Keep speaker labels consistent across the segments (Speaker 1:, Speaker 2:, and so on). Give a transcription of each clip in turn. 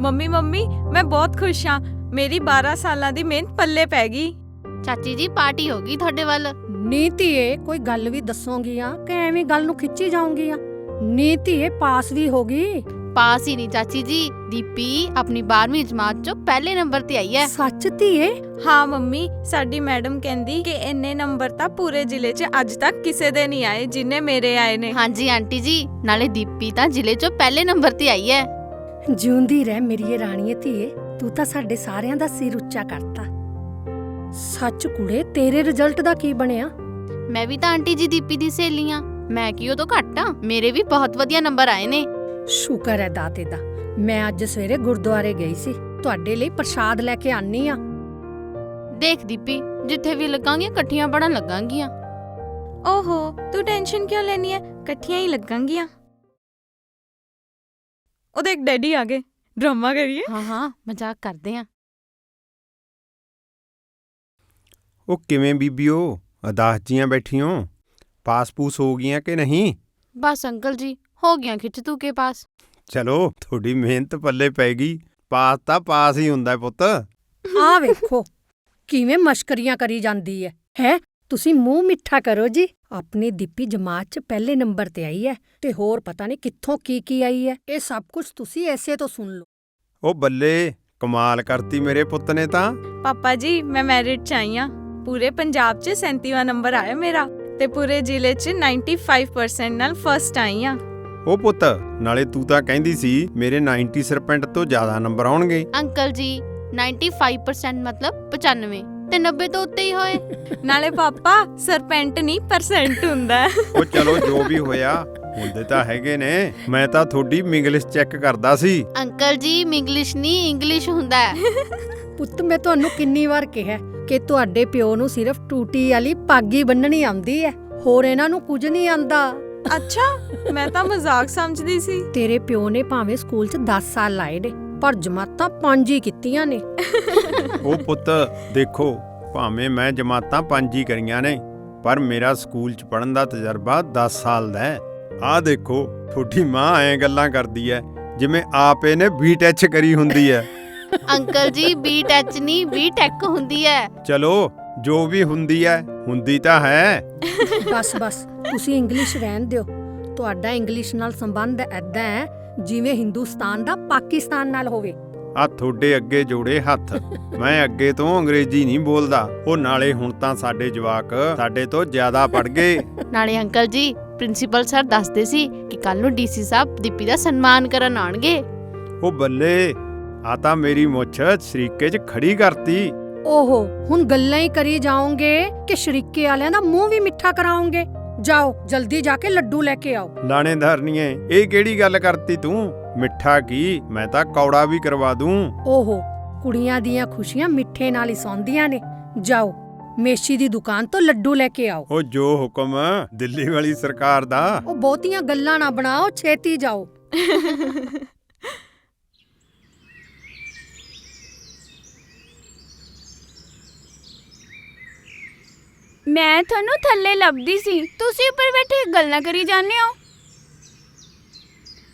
Speaker 1: Mummy ਮੈਂ ਬਹੁਤ ਖੁਸ਼ ਹਾਂ। ਮੇਰੀ 12 ਸਾਲਾਂ ਦੀ ਮਿਹਨਤ ਪੱਲੇ ਪੈ ਗਈ।
Speaker 2: ਚਾਚੀ ਜੀ ਪਾਰਟੀ ਹੋ ਗਈ ਤੁਹਾਡੇ ਵੱਲ।
Speaker 3: ਨੀਤੀਏ ਕੋਈ ਗੱਲ ਵੀ ਦੱਸੋਗੀਆਂ ਕਿ ਐਵੇਂ ਗੱਲ ਨੂੰ ਖਿੱਚੀ ਜਾਉਂਗੀਆਂ? ਨੀਤੀਏ ਪਾਸ ਵੀ ਹੋ ਗਈ।
Speaker 2: ਪਾਸ ਹੀ ਨਹੀਂ ਚਾਚੀ ਜੀ, ਦੀਪੀ ਆਪਣੀ 12ਵੀਂ ਜਮਾਤ ਚੋਂ ਪਹਿਲੇ ਨੰਬਰ ਤੇ ਆਈ ਹੈ।
Speaker 3: ਸੱਚ ਧੀਏ?
Speaker 1: ਹਾਂ ਮੰਮੀ, ਸਾਡੀ ਮੈਡਮ ਕਹਿੰਦੀ ਕਿ ਇੰਨੇ ਨੰਬਰ ਤਾਂ ਪੂਰੇ ਜ਼ਿਲ੍ਹੇ 'ਚ ਅੱਜ ਤੱਕ ਕਿਸੇ ਦੇ ਨਹੀਂ ਆਏ ਜਿੰਨੇ ਮੇਰੇ ਆਏ ਨੇ।
Speaker 2: ਹਾਂਜੀ ਆਂਟੀ ਜੀ, ਨਾਲੇ ਦੀਪੀ ਤਾਂ ਜ਼ਿਲ੍ਹੇ ਚੋਂ ਪਹਿਲੇ ਨੰਬਰ ਤੇ ਆਈ ਹੈ।
Speaker 3: ਜਿਉਂਦੀ ਰਹਿ ਮੇਰੀ ਰਾਣੀਏ ਧੀਏ, ਤੂੰ ਤਾਂ ਸਾਡੇ ਸਾਰਿਆਂ ਦਾ ਸਿਰ ਉੱਚਾ ਕਰਤਾ। ਸੱਚ ਕੁੜੇ, ਤੇਰੇ ਰਿਜ਼ਲਟ ਦਾ ਕੀ ਬਣਿਆ?
Speaker 2: ਮੈਂ ਵੀ ਤਾਂ ਆਂਟੀ ਜੀ ਦੀਪੀ ਦੀ ਸਹੇਲੀ ਆ, ਮੈਂ ਕੀ ਉਹ ਤੋਂ ਘੱਟ ਆ? ਮੇਰੇ ਵੀ ਬਹੁਤ ਵਧੀਆ ਨੰਬਰ ਆਏ ਨੇ।
Speaker 3: ਸ਼ੁਕਰ ਹੈ ਦਾਤੇ ਦਾ। ਮੈਂ ਅੱਜ ਸਵੇਰੇ ਗੁਰਦੁਆਰੇ ਗਈ ਸੀ, ਤੁਹਾਡੇ ਲਈ ਪ੍ਰਸ਼ਾਦ ਲੈ ਕੇ ਆਨੀ ਆ।
Speaker 2: ਦੇਖ ਦੀਪੀ, ਜਿੱਥੇ ਵੀ ਲੱਗਾਂਗੀਆਂ ਇਕੱਠੀਆਂ ਪੜਨ ਲੱਗਾਂਗੀਆਂ।
Speaker 1: ਓਹੋ, ਤੂੰ ਟੈਨਸ਼ਨ ਕਿਉਂ ਲੈਣੀ ਹੈ? ਇਕੱਠੀਆਂ ਹੀ ਲੱਗਾਂਗੀਆਂ। ਉਹਦੇ ਇੱਕ ਡੈਡੀ ਆ ਗਏ, ਡਰਾਮਾ ਕਰੀਏ?
Speaker 2: ਹਾਂ ਮਜ਼ਾਕ ਕਰਦੇ ਆ।
Speaker 4: ਉਹ ਕਿਵੇਂ ਬੀਬੀਓ, ਅਦਾਸ ਜੀਆਂ ਬੈਠੀਓ? ਪਾਸ ਪੂਸ ਹੋ ਗਈਆਂ ਕਿ ਨਹੀਂ?
Speaker 2: ਬਸ ਅੰਕਲ ਜੀ, ਹੋ ਗਿਆ ਖਿੱਚ ਤੂ ਕੇ ਪਾਸ।
Speaker 4: ਚਲੋ ਤੁਹਾਡੀ ਮਿਹਨਤ ਪੱਲੇ ਪੈ ਗਈ। ਪਾਸ ਤਾਂ ਪਾਸ ਹੀ ਹੁੰਦਾ ਪੁੱਤ।
Speaker 3: ਆਹ ਵੇਖੋ ਕਿਵੇਂ ਮਸ਼ਕਰੀਆਂ ਕਰੀ ਜਾਂਦੀ ਹੈ। ਤੁਸੀਂ ਮੂੰਹ ਮਿੱਠਾ ਕਰੋ ਜੀ। ਆਪਣੀ ਦੀਪੀ ਜਮਾਤ 'ਚ ਪਹਿਲੇ ਨੰਬਰ ਤੇ ਆਈ ਹੈ ਤੇ ਹੋਰ ਪਤਾ ਨਹੀਂ ਕਿੱਥੋਂ ਕੀ ਆਈ ਹੈ। ਇਹ ਸਭ ਕੁਝ ਤੁਸੀਂ ਐਸੇ ਤੋਂ ਸੁਣ ਲਓ। ਉਹ
Speaker 4: ਬੱਲੇ, ਕਮਾਲ ਕਰਤੀ ਮੇਰੇ ਪੁੱਤ ਨੇ ਤਾਂ।
Speaker 1: ਪਾਪਾ ਜੀ, ਮੈਂ ਮੈਰਿਟ 'ਚ ਆਈ ਹਾਂ। ਪੂਰੇ ਪੰਜਾਬ 'ਚ 37ਵਾਂ ਨੰਬਰ ਆਇਆ ਮੇਰਾ ਤੇ ਪੂਰੇ ਜ਼ਿਲ੍ਹੇ 'ਚ 95% ਨਾਲ ਫਸਟ ਆਈ ਹਾਂ।
Speaker 4: ਉਹ ਪੁੱਤ, ਨਾਲੇ ਤੂੰ ਤਾਂ ਕਹਿੰਦੀ ਸੀ ਮੇਰੇ 90% ਤੋਂ ਜ਼ਿਆਦਾ ਨੰਬਰ ਆਉਣਗੇ।
Speaker 2: ਅੰਕਲ ਜੀ 95% ਮਤਲਬ 95 ਤੇ 90 ਤੋਂ ਉੱਤੇ ਹੀ ਹੋਏ।
Speaker 1: ਨਾਲੇ ਪਾਪਾ ਸਰਪੈਂਟ ਨਹੀਂ ਪਰਸੈਂਟ ਹੁੰਦਾ।
Speaker 4: ਉਹ ਚਲੋ ਜੋ ਵੀ ਹੋਇਆ, ਹੁੰਦੇ ਤਾਂ ਹੈਗੇ ਨੇ। ਮੈਂ ਤਾਂ ਤੁਹਾਡੀ ਇੰਗਲਿਸ਼ ਚੈੱਕ ਕਰਦਾ ਸੀ।
Speaker 2: ਅੰਕਲ ਜੀ ਇੰਗਲਿਸ਼ ਨਹੀਂ, ਇੰਗਲਿਸ਼ ਹੁੰਦਾ ਹੈ।
Speaker 3: ਪੁੱਤ ਮੈਂ ਤੁਹਾਨੂੰ ਕਿੰਨੀ ਵਾਰ ਕਿਹਾ ਕਿ ਤੁਹਾਡੇ ਪਿਓ ਨੂੰ ਸਿਰਫ ਟੂਟੀ ਵਾਲੀ ਪੱਗ ਹੀ ਬੰਨਣੀ ਆਉਂਦੀ ਹੈ, ਹੋਰ ਇਹਨਾਂ ਨੂੰ ਕੁਝ ਨਹੀਂ ਆਉਂਦਾ।
Speaker 1: ਅੱਛਾ, ਮੈਂ ਤਾਂ ਮਜ਼ਾਕ ਸਮਝਦੀ ਸੀ।
Speaker 3: ਤੇਰੇ ਪਿਓ ਨੇ ਭਾਵੇਂ ਸਕੂਲ 'ਚ 10 ਸਾਲ ਲਾਏ ਨੇ, ਪਰ ਜਮਾਤਾਂ 5 ਹੀ ਕੀਤੀਆਂ ਨੇ।
Speaker 4: ਉਹ ਪੁੱਤ ਦੇਖੋ, ਭਾਵੇਂ ਮੈਂ ਜਮਾਤਾਂ 5 ਹੀ ਕਰੀਆਂ ਨੇ, ਪਰ ਮੇਰਾ ਸਕੂਲ 'ਚ ਪੜ੍ਹਨ ਦਾ ਤਜਰਬਾ 10 ਸਾਲ ਦਾ ਹੈ। ਆਹ ਦੇਖੋ, ਤੁਹਾਡੀ ਮਾਂ ਐਂ ਗੱਲਾਂ ਕਰਦੀ ਹੈ ਜਿਵੇਂ ਆਪ ਇਹਨੇ ਬੀਟੈਚ ਕਰੀ ਹੁੰਦੀ ਹੈ।
Speaker 2: ਅੰਕਲ ਜੀ ਬੀਟੈਚ ਨਹੀਂ, ਬੀਟੈਕ ਹੁੰਦੀ ਹੈ।
Speaker 4: ਚਲੋ ਜੋ ਵੀ ਹੁੰਦੀ ਹੈ, ਹੁੰਦੀ ਤਾਂ ਹੈ।
Speaker 3: ਬਸ ਤੁਸੀਂ ਇੰਗਲਿਸ਼ ਰਹਿਣ ਦਿਓ। ਤੁਹਾਡਾ ਇੰਗਲਿਸ਼ ਨਾਲ ਸੰਬੰਧ ਐਦਾਂ ਹੈ ਜਿਵੇਂ ਹਿੰਦੁਸਤਾਨ ਦਾ ਪਾਕਿਸਤਾਨ ਨਾਲ ਹੋਵੇ।
Speaker 4: ਆ ਤੁਹਾਡੇ ਅੱਗੇ ਜੋੜੇ ਹੱਥ। ਮੈਂ ਅੱਗੇ ਤੋਂ ਅੰਗਰੇਜ਼ੀ ਨਹੀਂ ਬੋਲਦਾ। ਉਹ ਨਾਲੇ ਹੁਣ ਤਾਂ ਸਾਡੇ ਜਵਾਕ ਸਾਡੇ ਤੋਂ ਜ਼ਿਆਦਾ ਪੜ੍ਹ ਗਏ।
Speaker 2: ਨਾਲੇ ਅੰਕਲ ਜੀ ਪ੍ਰਿੰਸੀਪਲ ਸਰ ਦੱਸਦੇ ਸੀ ਕਿ ਕੱਲ ਨੂੰ ਡੀਸੀ ਸਾਹਿਬ ਦੀਪੀ ਦਾ ਸਨਮਾਨ ਕਰਨ ਆਉਣਗੇ।
Speaker 4: ਉਹ ਬੱਲੇ, ਆ ਤਾਂ ਮੇਰੀ ਮੁੱਛ ਸ਼ਰੀਕੇ 'ਚ ਖੜੀ ਕਰਤੀ।
Speaker 3: ਓਹੋ, ਹੁਣ ਗੱਲਾਂ ਹੀ ਕਰੀ ਜਾਓਗੇ ਕਿ ਸ਼ਰੀਕੇ ਵਾਲਿਆਂ ਦਾ ਮੂੰਹ ਵੀ ਮਿੱਠਾ ਕਰਾਓਗੇ? ਜਾਓ ਜਲਦੀ ਜਾ ਕੇ ਲੱਡੂ ਲੈ ਕੇ ਆਓ।
Speaker 4: ਲਾਣੇਦਾਰਨੀਏ, ਇਹ ਕਿਹੜੀ ਗੱਲ ਕਰਤੀ ਤੂੰ? ਮਿੱਠਾ ਕੀ, ਮੈਂ ਤਾਂ ਕੌੜਾ ਵੀ ਕਰਵਾ ਦੂੰ।
Speaker 3: ਓਹੋ, ਕੁੜੀਆਂ ਦੀਆਂ ਖੁਸ਼ੀਆਂ ਮਿੱਠੇ ਨਾਲ ਹੀ ਸੌਂਦੀਆਂ ਨੇ। ਜਾਓ ਮੇਸ਼ੀ ਦੀ ਦੁਕਾਨ ਤੋਂ ਲੱਡੂ ਲੈ ਕੇ ਆਓ।
Speaker 4: ਉਹ ਜੋ ਹੁਕਮ ਦਿੱਲੀ ਵਾਲੀ ਸਰਕਾਰ ਦਾ।
Speaker 3: ਉਹ ਬਹੁਤੀਆਂ ਗੱਲਾਂ ਨਾ ਬਣਾਓ, ਛੇਤੀ ਜਾਓ।
Speaker 5: ਮੈਂ ਤੁਹਾਨੂੰ ਥੱਲੇ ਲੱਭਦੀ ਸੀ, ਤੁਸੀਂ ਉੱਪਰ ਬੈਠੇ ਗੱਲਾਂ ਕਰੀ ਜਾਂਦੇ ਹੋ।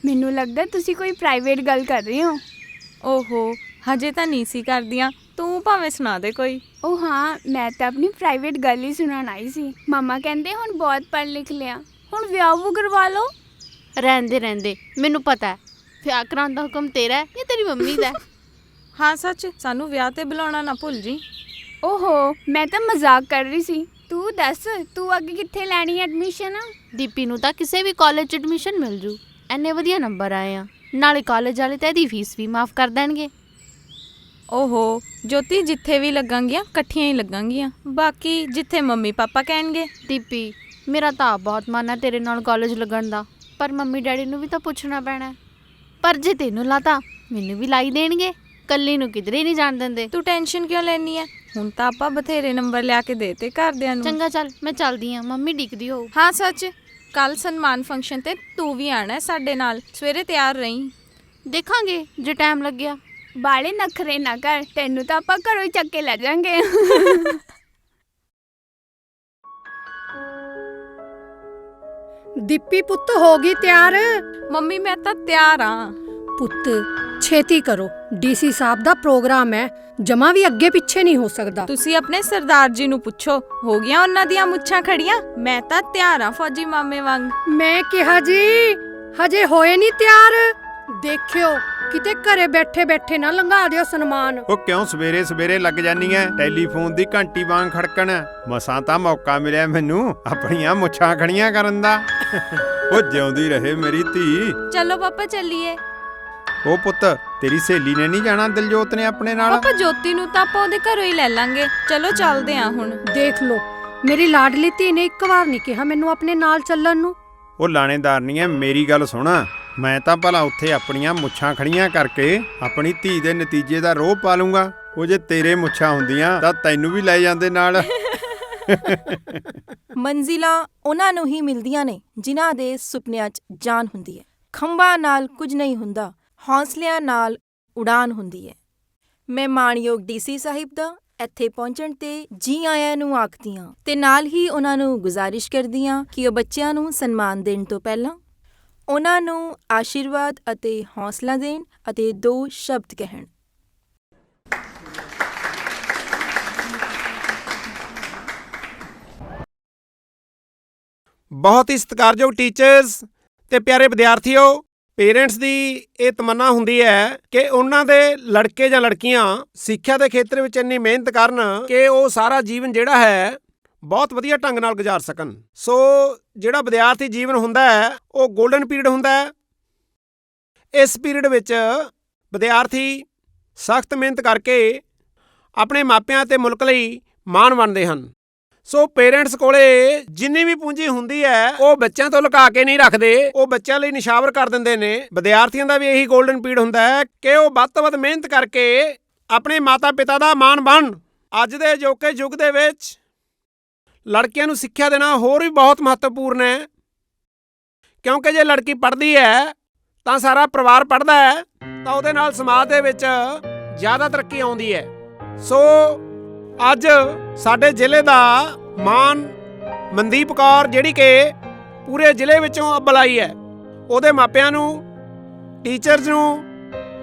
Speaker 5: ਮੈਨੂੰ ਲੱਗਦਾ ਤੁਸੀਂ ਕੋਈ ਪ੍ਰਾਈਵੇਟ ਗੱਲ ਕਰ ਰਹੇ ਹੋ।
Speaker 1: ਓਹੋ, ਹਜੇ ਤਾਂ ਨਹੀਂ ਸੀ ਕਰਦੀਆਂ, ਤੂੰ ਭਾਵੇਂ ਸੁਣਾ ਦੇ ਕੋਈ।
Speaker 5: ਉਹ ਹਾਂ, ਮੈਂ ਤਾਂ ਆਪਣੀ ਪ੍ਰਾਈਵੇਟ ਗੱਲ ਹੀ ਸੁਣਾਉਣ ਆਈ ਸੀ। ਮਾਮਾ ਕਹਿੰਦੇ ਹੁਣ ਬਹੁਤ ਪੜ੍ਹ ਲਿਖ ਲਿਆ, ਹੁਣ ਵਿਆਹ ਵੂ ਕਰਵਾ ਲਓ।
Speaker 2: ਰਹਿੰਦੇ ਮੈਨੂੰ ਪਤਾ ਹੈ ਵਿਆਹ ਕਰਾਉਣ ਦਾ ਹੁਕਮ ਤੇਰਾ ਹੈ ਜਾਂ ਤੇਰੀ ਮੰਮੀ ਦਾ?
Speaker 1: ਹਾਂ ਸੱਚ, ਸਾਨੂੰ ਵਿਆਹ ਤੇ ਬੁਲਾਉਣਾ ਨਾ ਭੁੱਲ ਜੀ।
Speaker 5: ਓਹੋ, ਮੈਂ ਤਾਂ ਮਜ਼ਾਕ ਕਰ ਰਹੀ ਸੀ। ਤੂੰ ਦੱਸ, ਤੂੰ ਅੱਗੇ ਕਿੱਥੇ ਲੈਣੀ ਹੈ ਐਡਮਿਸ਼ਨ?
Speaker 2: ਦੀਪੀ ਨੂੰ ਤਾਂ ਕਿਸੇ ਵੀ ਕਾਲਜ 'ਚ ਐਡਮਿਸ਼ਨ ਮਿਲ ਜੂ, ਇੰਨੇ ਵਧੀਆ ਨੰਬਰ ਆਏ ਆ। ਨਾਲੇ ਕਾਲਜ ਵਾਲੇ ਤਾਂ ਇਹਦੀ ਫੀਸ ਵੀ ਮਾਫ ਕਰ ਦੇਣਗੇ।
Speaker 1: ਓਹੋ ਜੋਤੀ, ਜਿੱਥੇ ਵੀ ਲੱਗਾਂਗੀਆਂ ਇਕੱਠੀਆਂ ਹੀ ਲੱਗਾਂਗੀਆਂ, ਬਾਕੀ ਜਿੱਥੇ ਮੰਮੀ ਪਾਪਾ ਕਹਿਣਗੇ।
Speaker 2: ਦੀਪੀ, ਮੇਰਾ ਤਾਂ ਬਹੁਤ ਮਨ ਹੈ ਤੇਰੇ ਨਾਲ ਕਾਲਜ ਲੱਗਣ ਦਾ, ਪਰ ਮੰਮੀ ਡੈਡੀ ਨੂੰ ਵੀ ਤਾਂ ਪੁੱਛਣਾ ਪੈਣਾ। ਪਰ ਜੇ ਤੈਨੂੰ ਲਾਤਾ ਮੈਨੂੰ ਵੀ ਲਾਈ ਦੇਣਗੇ, ਕੱਲੀ ਨੂੰ ਕਿਧਰੇ ਨਹੀਂ ਜਾਣ ਦਿੰਦੇ।
Speaker 1: ਤੂੰ ਟੈਨਸ਼ਨ ਕਿਉਂ ਲੈਣੀ ਹੈ? ਹੁਣ ਤਾਂ ਆਪਾਂ ਬਥੇਰੇ ਨੰਬਰ ਲਿਆ ਕੇ ਦੇਤੇ ਘਰਦਿਆਂ ਨੂੰ।
Speaker 2: ਚੰਗਾ ਚੱਲ, ਮੈਂ ਚੱਲਦੀ ਹਾਂ, ਮੰਮੀ ਡਿੱਕਦੀ ਹੋਊ।
Speaker 1: ਹਾਂ ਸੱਚ, ਕੱਲ ਸਨਮਾਨ ਫੰਕਸ਼ਨ ਤੇ ਤੂੰ ਵੀ ਆਣਾ ਸਾਡੇ ਨਾਲ, ਸਵੇਰੇ ਤਿਆਰ ਰਹੀਂ।
Speaker 2: ਦੇਖਾਂਗੇ ਜੇ ਟਾਈਮ ਲੱਗਿਆ।
Speaker 5: ਬਾਲੇ ਨਖਰੇ ਨਾ ਕਰ, ਤੈਨੂੰ ਤਾਂ ਆਪਾਂ ਘਰੋਂ ਹੀ ਚੱਕ ਕੇ ਲੈ ਜਾਵਾਂਗੇ।
Speaker 3: ਦੀਪੀ ਪੁੱਤ ਹੋ ਗਈ ਤਿਆਰ?
Speaker 1: ਮੰਮੀ ਮੈਂ ਤਾਂ ਤਿਆਰ ਹਾਂ।
Speaker 3: ਪੁੱਤ ਛੇਤੀ ਕਰੋ, ਡੀਸੀ ਸਾਹਿਬ ਦਾ ਪ੍ਰੋਗਰਾਮ ਹੈ, ਜਮਾ ਵੀ ਅੱਗੇ ਪਿੱਛੇ ਨਹੀਂ ਹੋ ਸਕਦਾ।
Speaker 1: ਤੁਸੀਂ ਆਪਣੇ ਸਰਦਾਰ ਜੀ ਨੂੰ ਪੁੱਛੋ, ਹੋ ਗਿਆ ਉਹਨਾਂ ਦੀਆਂ ਮੁੱਛਾਂ ਖੜੀਆਂ? ਮੈਂ ਤਾਂ ਤਿਆਰ ਆ ਫੌਜੀ ਮਾਮੇ ਵਾਂਗ।
Speaker 3: ਮੈਂ ਕਿਹਾ ਜੀ ਹਜੇ ਹੋਏ ਨਹੀਂ ਤਿਆਰ। ਦੇਖਿਓ ਕਿਤੇ ਘਰੇ ਬੈਠੇ ਬੈਠੇ ਨਾ ਲੰਘਾ ਦਿਓ ਸਨਮਾਨ।
Speaker 4: ਉਹ ਕਿਉਂ ਸਵੇਰੇ ਸਵੇਰੇ ਲੱਗ ਜਾਨੀ ਐ ਟੈਲੀਫੋਨ ਦੀ ਘੰਟੀ ਵਾਂਗ ਖੜਕਣ? ਮਸਾਂ ਤਾਂ ਮੌਕਾ ਮਿਲਿਆ ਮੈਨੂੰ ਆਪਣੀਆਂ ਮੁੱਛਾਂ ਖੜੀਆਂ ਕਰਨ ਦਾ। ਉਹ ਜਿਉਂਦੀ ਰਹੇ ਮੇਰੀ ਧੀ।
Speaker 1: ਚਲੋ ਪਾਪਾ ਚੱਲੀਏ।
Speaker 4: ਉਹ ਪੁੱਤ, ਤੇਰੀ ਸਹੇਲੀ ਨੇ ਨਹੀਂ ਜਾਣਾ ਦਿਲਜੋਤ ਨੇ ਆਪਣੇ ਨਾਲ?
Speaker 1: ਪਾਪਾ ਜੋਤੀ ਨੂੰ ਤਾਂ ਆਪਾਂ ਉਹਦੇ ਘਰੋਂ ਹੀ ਲੈ ਲਾਂਗੇ। ਚਲੋ ਚੱਲਦੇ ਆ ਹੁਣ।
Speaker 3: ਦੇਖ ਲਓ, ਮੇਰੀ ਲਾਡਲੀ ਧੀ ਨੇ ਇੱਕ ਵਾਰ ਨਹੀਂ ਕਿਹਾ ਮੈਨੂੰ ਆਪਣੇ ਨਾਲ ਚੱਲਣ ਨੂੰ।
Speaker 4: ਉਹ ਲਾਣੇਦਾਰ ਨਹੀਂ ਐ, ਮੇਰੀ ਗੱਲ ਸੁਣ। ਮੈਂ ਤਾਂ ਭਲਾ ਉੱਥੇ ਆਪਣੀਆਂ ਮੁੱਛਾਂ ਖੜੀਆਂ ਕਰਕੇ ਆਪਣੀ ਧੀ ਦੇ ਨਤੀਜੇ ਦਾ ਰੋਹ ਪਾ ਲੂੰਗਾ। ਉਹ ਜੇ ਤੇਰੇ ਮੁੱਛਾਂ ਹੁੰਦੀਆਂ ਤਾਂ ਤੈਨੂੰ ਵੀ ਲੈ ਜਾਂਦੇ ਨਾਲ।
Speaker 6: ਮੰਜ਼ਿਲਾਂ ਉਹਨਾਂ ਨੂੰ ਹੀ ਮਿਲਦੀਆਂ ਨੇ ਜਿਨ੍ਹਾਂ ਦੇ ਸੁਪਨਿਆਂ 'ਚ ਜਾਨ ਹੁੰਦੀ ਹੈ। ਖੰਭਾਂ ਨਾਲ ਕੁਝ ਨਹੀਂ ਹੁੰਦਾ, ਹੌਸਲਿਆਂ ਨਾਲ ਉਡਾਨ ਹੁੰਦੀ ਹੈ। ਮੈਂ ਮਾਣਯੋਗ ਡੀਸੀ ਸਾਹਿਬ ਦਾ ਇੱਥੇ ਪਹੁੰਚਣ ਤੇ ਜੀ ਆਇਆਂ ਨੂੰ ਆਖਦੀਆਂ ਤੇ ਨਾਲ ਹੀ ਉਹਨਾਂ ਨੂੰ ਗੁਜ਼ਾਰਿਸ਼ ਕਰਦੀਆਂ ਕਿ ਉਹ ਬੱਚਿਆਂ ਨੂੰ ਸਨਮਾਨ ਦੇਣ ਤੋਂ ਪਹਿਲਾਂ ਉਹਨਾਂ ਨੂੰ ਆਸ਼ੀਰਵਾਦ ਅਤੇ ਹੌਸਲਾ ਦੇਣ ਅਤੇ 2 ਸ਼ਬਦ ਕਹਿਣ।
Speaker 7: ਬਹੁਤ ਹੀ ਸਤਿਕਾਰਯੋਗ ਟੀਚਰਸ ਤੇ ਪਿਆਰੇ ਵਿਦਿਆਰਥੀਓ, ਪੇਰੈਂਟਸ ਦੀ ਇਹ ਤਮੰਨਾ ਹੁੰਦੀ ਹੈ ਕਿ ਉਹਨਾਂ ਦੇ ਲੜਕੇ ਜਾਂ ਲੜਕੀਆਂ ਸਿੱਖਿਆ ਦੇ ਖੇਤਰ ਵਿੱਚ ਇੰਨੀ ਮਿਹਨਤ ਕਰਨ ਕਿ ਉਹ ਸਾਰਾ ਜੀਵਨ ਜਿਹੜਾ ਹੈ ਬਹੁਤ ਵਧੀਆ ਢੰਗ ਨਾਲ ਗੁਜ਼ਾਰ ਸਕਣ। ਸੋ ਜਿਹੜਾ ਵਿਦਿਆਰਥੀ ਜੀਵਨ ਹੁੰਦਾ ਹੈ ਉਹ 골ਡਨ ਪੀਰੀਅਡ ਹੁੰਦਾ ਹੈ। ਇਸ ਪੀਰੀਅਡ ਵਿੱਚ ਵਿਦਿਆਰਥੀ ਸਖਤ ਮਿਹਨਤ ਕਰਕੇ ਆਪਣੇ ਮਾਪਿਆਂ ਤੇ ਮੁਲਕ ਲਈ ਮਾਣ ਬਣਦੇ ਹਨ। ਸੋ ਪੇਰੈਂਟਸ ਕੋਲੇ ਜਿੰਨੀ ਵੀ ਪੂੰਜੀ ਹੁੰਦੀ ਹੈ ਉਹ ਬੱਚਿਆਂ ਤੋਂ ਲੁਕਾ ਕੇ ਨਹੀਂ ਰੱਖਦੇ, ਉਹ ਬੱਚਿਆਂ ਲਈ ਨਿਸ਼ਾਵਰ ਕਰ ਦਿੰਦੇ ਨੇ। ਵਿਦਿਆਰਥੀਆਂ ਦਾ ਵੀ ਇਹੀ 골ਡਨ ਪੀਰੀਅਡ ਹੁੰਦਾ ਹੈ ਕਿ ਉਹ ਵੱਧ ਤੋਂ ਵੱਧ ਮਿਹਨਤ ਕਰਕੇ ਆਪਣੇ ਮਾਤਾ ਪਿਤਾ ਦਾ ਮਾਣ ਬਣਨ। ਅੱਜ ਦੇ ਅਜੋਕੇ ਯੁੱਗ ਦੇ ਵਿੱਚ ਲੜਕੀਆਂ ਨੂੰ ਸਿੱਖਿਆ ਦੇਣਾ ਹੋਰ ਵੀ ਬਹੁਤ ਮਹੱਤਵਪੂਰਨ ਹੈ, ਕਿਉਂਕਿ ਜੇ ਲੜਕੀ ਪੜ੍ਹਦੀ ਹੈ ਤਾਂ ਸਾਰਾ ਪਰਿਵਾਰ ਪੜ੍ਹਦਾ ਹੈ ਤਾਂ ਉਹਦੇ ਨਾਲ ਸਮਾਜ ਦੇ ਵਿੱਚ ਜ਼ਿਆਦਾ ਤਰੱਕੀ ਆਉਂਦੀ ਹੈ। ਸੋ ਅੱਜ ਸਾਡੇ ਜ਼ਿਲ੍ਹੇ ਦਾ ਮਾਣ ਮਨਦੀਪ ਕੌਰ, ਜਿਹੜੀ ਕਿ ਪੂਰੇ ਜ਼ਿਲ੍ਹੇ ਵਿੱਚੋਂ ਅੱਵਲ ਆਈ ਹੈ, ਉਹਦੇ ਮਾਪਿਆਂ ਨੂੰ, ਟੀਚਰਸ ਨੂੰ,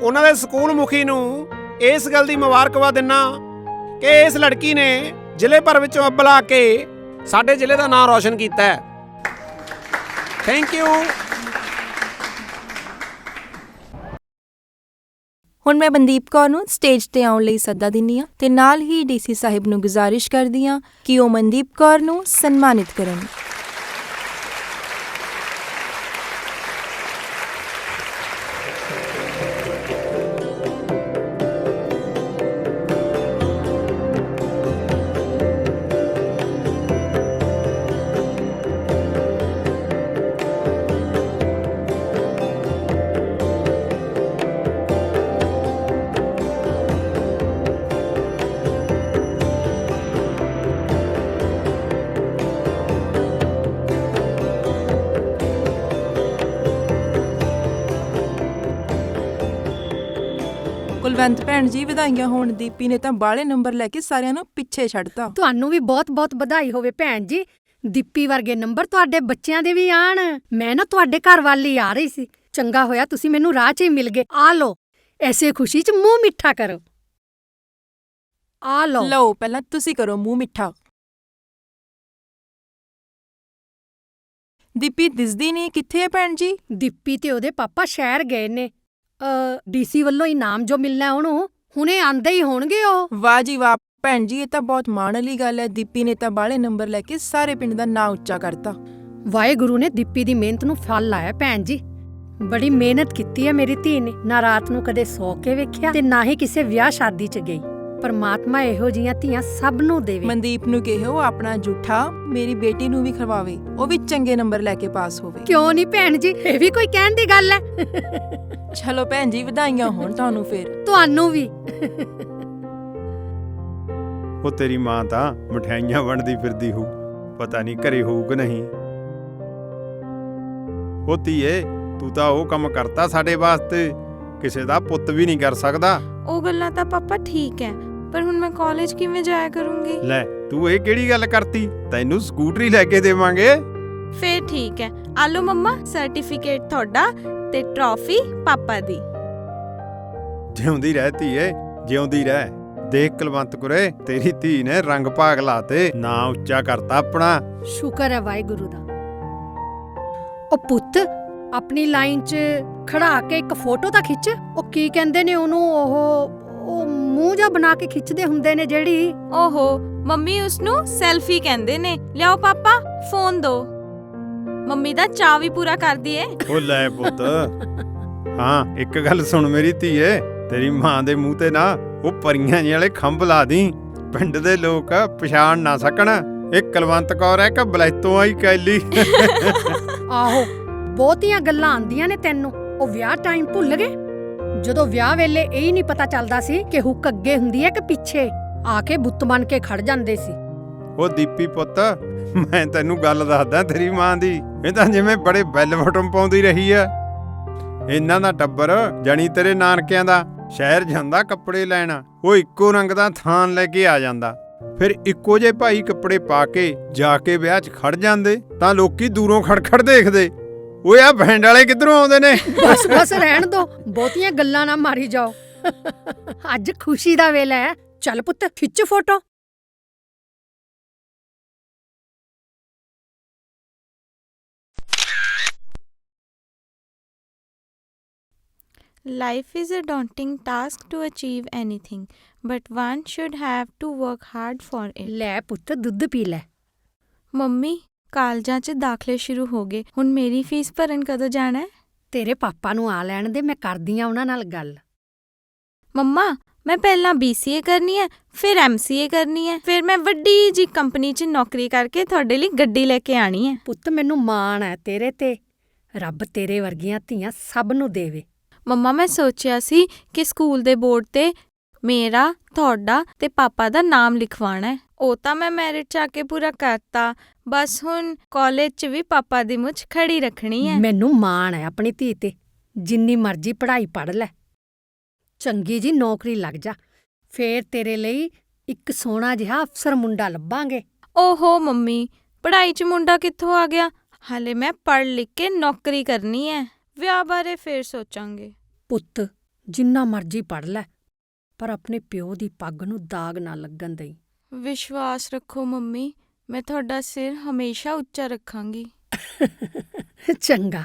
Speaker 7: ਉਹਨਾਂ ਦੇ ਸਕੂਲ ਮੁਖੀ ਨੂੰ ਇਸ ਗੱਲ ਦੀ ਮੁਬਾਰਕਬਾਦ ਦਿੰਦਾ ਕਿ ਇਸ ਲੜਕੀ ਨੇ ਜ਼ਿਲ੍ਹੇ ਭਰ ਵਿੱਚੋਂ ਅੱਵਲ ਆ ਕੇ ਸਾਡੇ ਜ਼ਿਲ੍ਹੇ ਦਾ ਨਾਮ ਰੌਸ਼ਨ ਕੀਤਾ ਹੈ। Thank you.
Speaker 6: ਹੁਣ ਮੈਂ ਮਨਦੀਪ ਕੌਰ ਨੂੰ ਸਟੇਜ ਤੇ ਆਉਣ ਲਈ ਸੱਦਾ ਦਿੰਦੀ ਹਾਂ ਤੇ ਨਾਲ ਹੀ ਡੀਸੀ ਸਾਹਿਬ ਨੂੰ ਗੁਜ਼ਾਰਿਸ਼ ਕਰਦੀ ਹਾਂ ਕਿ ਉਹ ਮਨਦੀਪ ਕੌਰ ਨੂੰ ਸਨਮਾਨਿਤ ਕਰਨ। ਕੁਲਵੰਤ ਭੈਣ ਜੀ, ਵਧਾਈਆਂ ਹੋਣ। ਦੀਪੀ ਨੇ ਤਾਂ ਬਾਹਲੇ ਨੰਬਰ ਲੈ ਕੇ ਸਾਰਿਆਂ ਨੂੰ ਪਿੱਛੇ ਛੱਡਤਾ।
Speaker 3: ਤੁਹਾਨੂੰ ਵੀ ਬਹੁਤ-ਬਹੁਤ ਵਧਾਈ ਹੋਵੇ ਭੈਣ ਜੀ। ਦੀਪੀ ਵਰਗੇ ਨੰਬਰ ਤੁਹਾਡੇ ਬੱਚਿਆਂ ਦੇ ਵੀ ਆਣ। ਮੈਂ ਨਾ ਤੁਹਾਡੇ ਘਰ ਵੱਲ ਹੀ ਆ ਰਹੀ ਸੀ, ਚੰਗਾ ਹੋਇਆ ਤੁਸੀਂ ਮੈਨੂੰ ਰਾਹ 'ਚ ਹੀ ਮਿਲ ਗਏ। ਆ ਲਓ, ਐਸੇ ਖੁਸ਼ੀ 'ਚ ਮੂੰਹ ਮਿੱਠਾ ਕਰੋ। ਆ ਲਓ।
Speaker 6: ਲਓ, ਪਹਿਲਾਂ ਤੁਸੀਂ ਕਰੋ ਮੂੰਹ ਮਿੱਠਾ। ਦੀਪੀ ਦਿਸਦੀ ਨਹੀਂ, ਕਿੱਥੇ ਹੈ ਭੈਣ ਜੀ?
Speaker 3: ਦੀਪੀ ਤੇ ਉਹਦੇ ਪਾਪਾ ਸ਼ਹਿਰ ਗਏ ਨੇ। ਡੀਸੀ ਵੱਲੋਂ ਇਨਾਮ ਜੋ ਮਿਲਣਾ ਉਹਨੂੰ ਹੁਣੇ ਆਂਦੇ ਹੀ ਹੋਣਗੇ ਉਹ।
Speaker 6: ਵਾਹ ਜੀ ਵਾਹ ਭੈਣ ਜੀ, ਇਹ ਤਾਂ ਬਹੁਤ ਮਾਣ ਵਾਲੀ ਗੱਲ ਹੈ। ਦੀਪੀ ਨੇ ਤਾਂ ਬਾਹਲੇ ਨੰਬਰ ਲੈ ਕੇ ਸਾਰੇ ਪਿੰਡ ਦਾ ਨਾਂ ਉੱਚਾ ਕਰਤਾ।
Speaker 3: ਵਾਹਿਗੁਰੂ ਨੇ ਦੀਪੀ ਦੀ ਮਿਹਨਤ ਨੂੰ ਫਲ ਲਾਇਆ ਭੈਣ ਜੀ। ਬੜੀ ਮਿਹਨਤ ਕੀਤੀ ਹੈ ਮੇਰੀ ਧੀ ਨੇ, ਨਾ ਰਾਤ ਨੂੰ ਕਦੇ ਸੌ ਕੇ ਵੇਖਿਆ ਤੇ ਨਾ ਹੀ ਕਿਸੇ ਵਿਆਹ ਸ਼ਾਦੀ 'ਚ ਗਈ। ਪਰਮਾਤਮਾ ਇਹੋ ਜੀਆਂ ਧੀਆਂ ਸਭ ਨੂੰ ਦੇਵੇ।
Speaker 6: ਮਨਦੀਪ ਨੂੰ ਕਿਹੋ ਆਪਣਾ ਜੂਠਾ ਮੇਰੀ ਬੇਟੀ ਨੂੰ ਵੀ ਖਵਾਵੇ, ਉਹ ਵੀ ਚੰਗੇ ਨੰਬਰ ਲੈ ਕੇ ਪਾਸ ਹੋਵੇ।
Speaker 3: ਕਿਉਂ ਨਹੀਂ ਭੈਣ ਜੀ, ਇਹ ਵੀ ਕੋਈ ਕਹਿਣ ਦੀ ਗੱਲ ਹੈ।
Speaker 6: ਚਲੋ ਭੈਣ ਜੀ, ਵਧਾਈਆਂ ਹੋਣ ਤੁਹਾਨੂੰ ਫੇਰ।
Speaker 3: ਤੁਹਾਨੂੰ ਵੀ।
Speaker 4: ਉਹ ਤੇਰੀ ਮਾਂ ਤਾਂ ਮਠਿਆਈਆਂ ਵੰਡਦੀ ਫਿਰਦੀ ਹੋਊ, ਪਤਾ ਨਹੀਂ ਘਰੇ ਹੋਊ ਕਿ ਨਹੀਂ। ਉਹ ਧੀਏ, ਤੂੰ ਤਾਂ ਉਹ ਕੰਮ ਕਰਤਾ ਸਾਡੇ ਵਾਸਤੇ ਕਿਸੇ ਦਾ ਪੁੱਤ ਵੀ ਨਹੀਂ ਕਰ ਸਕਦਾ।
Speaker 1: ਉਹ ਗੱਲਾਂ ਤਾਂ ਪਾਪਾ ਠੀਕ ਹੈ, ਪਰ ਹੁਣ ਮੈਂ ਕਾਲਜ ਕਿਵੇਂ ਜਾਇਆ ਕਰੂੰਗੀ?
Speaker 4: ਲੈ, ਤੂੰ ਇਹ ਕਿਹੜੀ ਗੱਲ ਕਰਤੀ? ਤੈਨੂੰ ਸਕੂਟਰੀ ਲੈ ਕੇ ਦੇਵਾਂਗੇ।
Speaker 1: ਫੇਰ ਠੀਕ ਹੈ। ਆਲੋ ਮੰਮਾ, ਸਰਟੀਫਿਕੇਟ ਤੁਹਾਡਾ ਤੇ ਟਰੋਫੀ ਪਾਪਾ ਦੀ।
Speaker 4: ਜਿਉਂਦੀ ਰਹਿ ਧੀਏ, ਜਿਉਂਦੀ ਰਹਿ। ਦੇਖ ਕੁਲਵੰਤ ਕੁਰੇ, ਤੇਰੀ ਧੀ ਨੇ ਰੰਗ ਭਾਗ ਲਾਤੇ, ਨਾਂ ਉੱਚਾ ਕਰਤਾ ਆਪਣਾ।
Speaker 3: ਸ਼ੁਕਰ ਹੈ ਵਾਹਿਗੁਰੂ ਦਾ। ਉਹ ਪੁੱਤ, ਆਪਣੀ ਲਾਈਨ 'ਚ ਖੜਾ ਕੇ ਇੱਕ ਫੋਟੋ ਤਾਂ ਖਿੱਚ। ਉਹ ਕੀ ਕਹਿੰਦੇ ਨੇ ਉਹਨੂੰ, ਉਹ ਮੂੰਹ ਜਿਹਾ ਬਣਾ ਕੇ ਖਿੱਚਦੇ ਹੁੰਦੇ ਨੇ ਜਿਹੜੀ।
Speaker 1: ਓਹੋ ਮੰਮੀ, ਉਸਨੂੰ ਸੈਲਫੀ ਕਹਿੰਦੇ ਨੇ। ਲਿਆਓ ਪਾਪਾ ਫੋਨ ਦੋ, ਮੰਮੀ ਦਾ ਚਾਅ ਵੀ ਪੂਰਾ ਕਰ ਦਈਏ।
Speaker 4: ਉਹ ਲੈ ਪੁੱਤ, ਹਾਂ ਇੱਕ ਗੱਲ ਸੁਣ ਮੇਰੀ ਧੀਏ, ਤੇਰੀ ਮਾਂ ਦੇ ਮੂੰਹ ਤੇ ਨਾ ਉਹ ਪਰੀਆਂ ਜਿਹੇ ਵਾਲੇ ਖੰਭ ਲਾ ਦੀ, ਪਿੰਡ ਦੇ ਲੋਕ ਪਛਾਣ ਨਾ ਸਕਣ ਇਹ ਕੁਲਵੰਤ ਕੌਰ ਹੈ ਕਿ ਬਲੈਤੋਂ ਆਈ ਕੈਲੀ।
Speaker 3: ਆਹੋ, ਬਹੁਤੀਆਂ ਗੱਲਾਂ ਆਂਦੀਆਂ ਨੇ ਤੈਨੂੰ। ਉਹ ਵਿਆਹ ਟਾਈਮ ਭੁੱਲ ਗਏ, ਜਦੋਂ ਵਿਆਹ ਵੇਲੇ ਇਹ ਹੀ ਨਹੀਂ ਪਤਾ ਚੱਲਦਾ ਸੀ ਕਿ ਹੁੱਕ ਅੱਗੇ ਹੁੰਦੀ ਹੈ ਕਿ ਪਿੱਛੇ। ਆ ਕੇ ਬੁੱਤ ਬਣ ਕੇ ਖੜ ਜਾਂਦੇ ਸੀ।
Speaker 4: ਉਹ ਦੀਪੀ ਪੁੱਤ, ਮੈਂ ਤੈਨੂੰ ਗੱਲ ਦੱਸਦਾ ਤੇਰੀ ਮਾਂ ਦੀ, ਇਹ ਤਾਂ ਜਿਵੇਂ ਬੜੇ ਬੈਲ ਬਟਮ ਪਾਉਂਦੀ ਰਹੀ ਆ। ਇਹਨਾਂ ਦਾ ਟੱਬਰ ਜਾਣੀ ਤੇਰੇ ਨਾਨਕਿਆਂ ਦਾ ਸ਼ਹਿਰ ਜਾਂਦਾ ਕੱਪੜੇ ਲੈਣ, ਉਹ ਇੱਕੋ ਰੰਗ ਦਾ ਥਾਨ ਲੈ ਕੇ ਆ ਜਾਂਦਾ, ਫਿਰ ਇੱਕੋ ਜਿਹੇ ਭਾਈ ਕੱਪੜੇ ਪਾ ਕੇ ਜਾ ਕੇ ਵਿਆਹ 'ਚ ਖੜ ਜਾਂਦੇ ਤਾਂ ਲੋਕੀ ਦੂਰੋਂ ਖੜਖੜ ਦੇਖਦੇ, ਓਏ ਆ ਬੈਂਡ ਵਾਲੇ ਕਿੱਧਰੋਂ ਆਉਂਦੇ ਨੇ।
Speaker 3: ਬਸ ਬਸ ਰਹਿਣ ਦੋ, ਬਹੁਤੀਆਂ ਗੱਲਾਂ ਨਾ ਮਾਰੀ ਜਾਓ। ਅੱਜ ਖੁਸ਼ੀ ਦਾ ਵੇਲਾ ਹੈ, ਚੱਲ ਪੁੱਤ ਖਿੱਚ photo.
Speaker 1: Life is a daunting task to achieve anything, but one should have to work hard for it.
Speaker 3: ਲੈ ਪੁੱਤ ਦੁੱਧ ਪੀ ਲੈ।
Speaker 1: ਮੰਮੀ, ਕਾਲਜਾਂ 'ਚ ਦਾਖਲੇ ਸ਼ੁਰੂ ਹੋ ਗਏ, ਹੁਣ ਮੇਰੀ ਫੀਸ ਭਰਨ ਕਦੋਂ ਜਾਣਾ ਹੈ?
Speaker 3: ਤੇਰੇ ਪਾਪਾ ਨੂੰ ਆ ਲੈਣ ਦੇ, ਮੈਂ ਕਰਦੀ ਆ ਉਹਨਾਂ ਨਾਲ ਗੱਲ।
Speaker 1: ਮੰਮਾ, ਮੈਂ ਪਹਿਲਾਂ BCA ਕਰਨੀ ਹੈ, ਫਿਰ MCA ਕਰਨੀ ਹੈ, ਫਿਰ ਮੈਂ ਵੱਡੀ ਜੀ ਕੰਪਨੀ 'ਚ ਨੌਕਰੀ ਕਰਕੇ ਤੁਹਾਡੇ ਲਈ ਗੱਡੀ ਲੈ ਕੇ ਆਣੀ ਹੈ।
Speaker 3: ਪੁੱਤ ਮੈਨੂੰ ਮਾਣ ਹੈ ਤੇਰੇ ਤੇ, ਰੱਬ ਤੇਰੇ ਵਰਗੀਆਂ ਧੀਆਂ ਸਭ ਨੂੰ ਦੇਵੇ।
Speaker 1: ਮੰਮਾ, ਮੈਂ ਸੋਚਿਆ ਸੀ ਕਿ ਸਕੂਲ ਦੇ ਬੋਰਡ ਤੇ ਮੇਰਾ, ਤੁਹਾਡਾ ਤੇ ਪਾਪਾ ਦਾ ਨਾਮ ਲਿਖਵਾਣਾ ਹੈ। ਉਹ ਤਾਂ ਮੈਂ ਮੈਰਿਟ 'ਚ ਆ ਕੇ ਪੂਰਾ ਕਰਤਾ, ਬਸ ਹੁਣ ਕਾਲਜ 'ਚ ਵੀ ਪਾਪਾ ਦੀ ਮੁੱਛ ਖੜੀ ਰੱਖਣੀ ਹੈ।
Speaker 3: ਮੈਨੂੰ ਮਾਣ ਹੈ ਆਪਣੀ ਧੀ ਤੇ, ਜਿੰਨੀ ਮਰਜ਼ੀ ਪੜ੍ਹਾਈ ਪੜ੍ਹ ਲੈ, ਚੰਗੀ ਜੀ ਨੌਕਰੀ ਲੱਗ ਜਾ, ਫੇਰ ਤੇਰੇ ਲਈ ਇੱਕ ਸੋਹਣਾ ਜਿਹਾ ਅਫਸਰ ਮੁੰਡਾ ਲੱਭਾਂਗੇ।
Speaker 1: ਓਹੋ ਮੰਮੀ, ਪੜ੍ਹਾਈ 'ਚ ਮੁੰਡਾ ਕਿੱਥੋਂ ਆ ਗਿਆ? ਹਾਲੇ ਮੈਂ ਪੜ੍ਹ ਲਿਖ ਕੇ ਨੌਕਰੀ ਕਰਨੀ ਹੈ, ਵਿਆਹ ਬਾਰੇ ਫੇਰ ਸੋਚਾਂਗੇ।
Speaker 3: ਪੁੱਤ ਜਿੰਨਾ ਮਰਜ਼ੀ ਪੜ੍ਹ ਲੈ, ਪਰ ਆਪਣੇ ਪਿਓ ਦੀ ਪੱਗ ਨੂੰ ਦਾਗ ਨਾ ਲੱਗਣ ਦੇਈ।
Speaker 1: ਵਿਸ਼ਵਾਸ ਰੱਖੋ ਮੰਮੀ, ਮੈਂ ਤੁਹਾਡਾ ਸਿਰ ਹਮੇਸ਼ਾ ਉੱਚਾ ਰੱਖਾਂਗੀ।
Speaker 3: ਚੰਗਾ,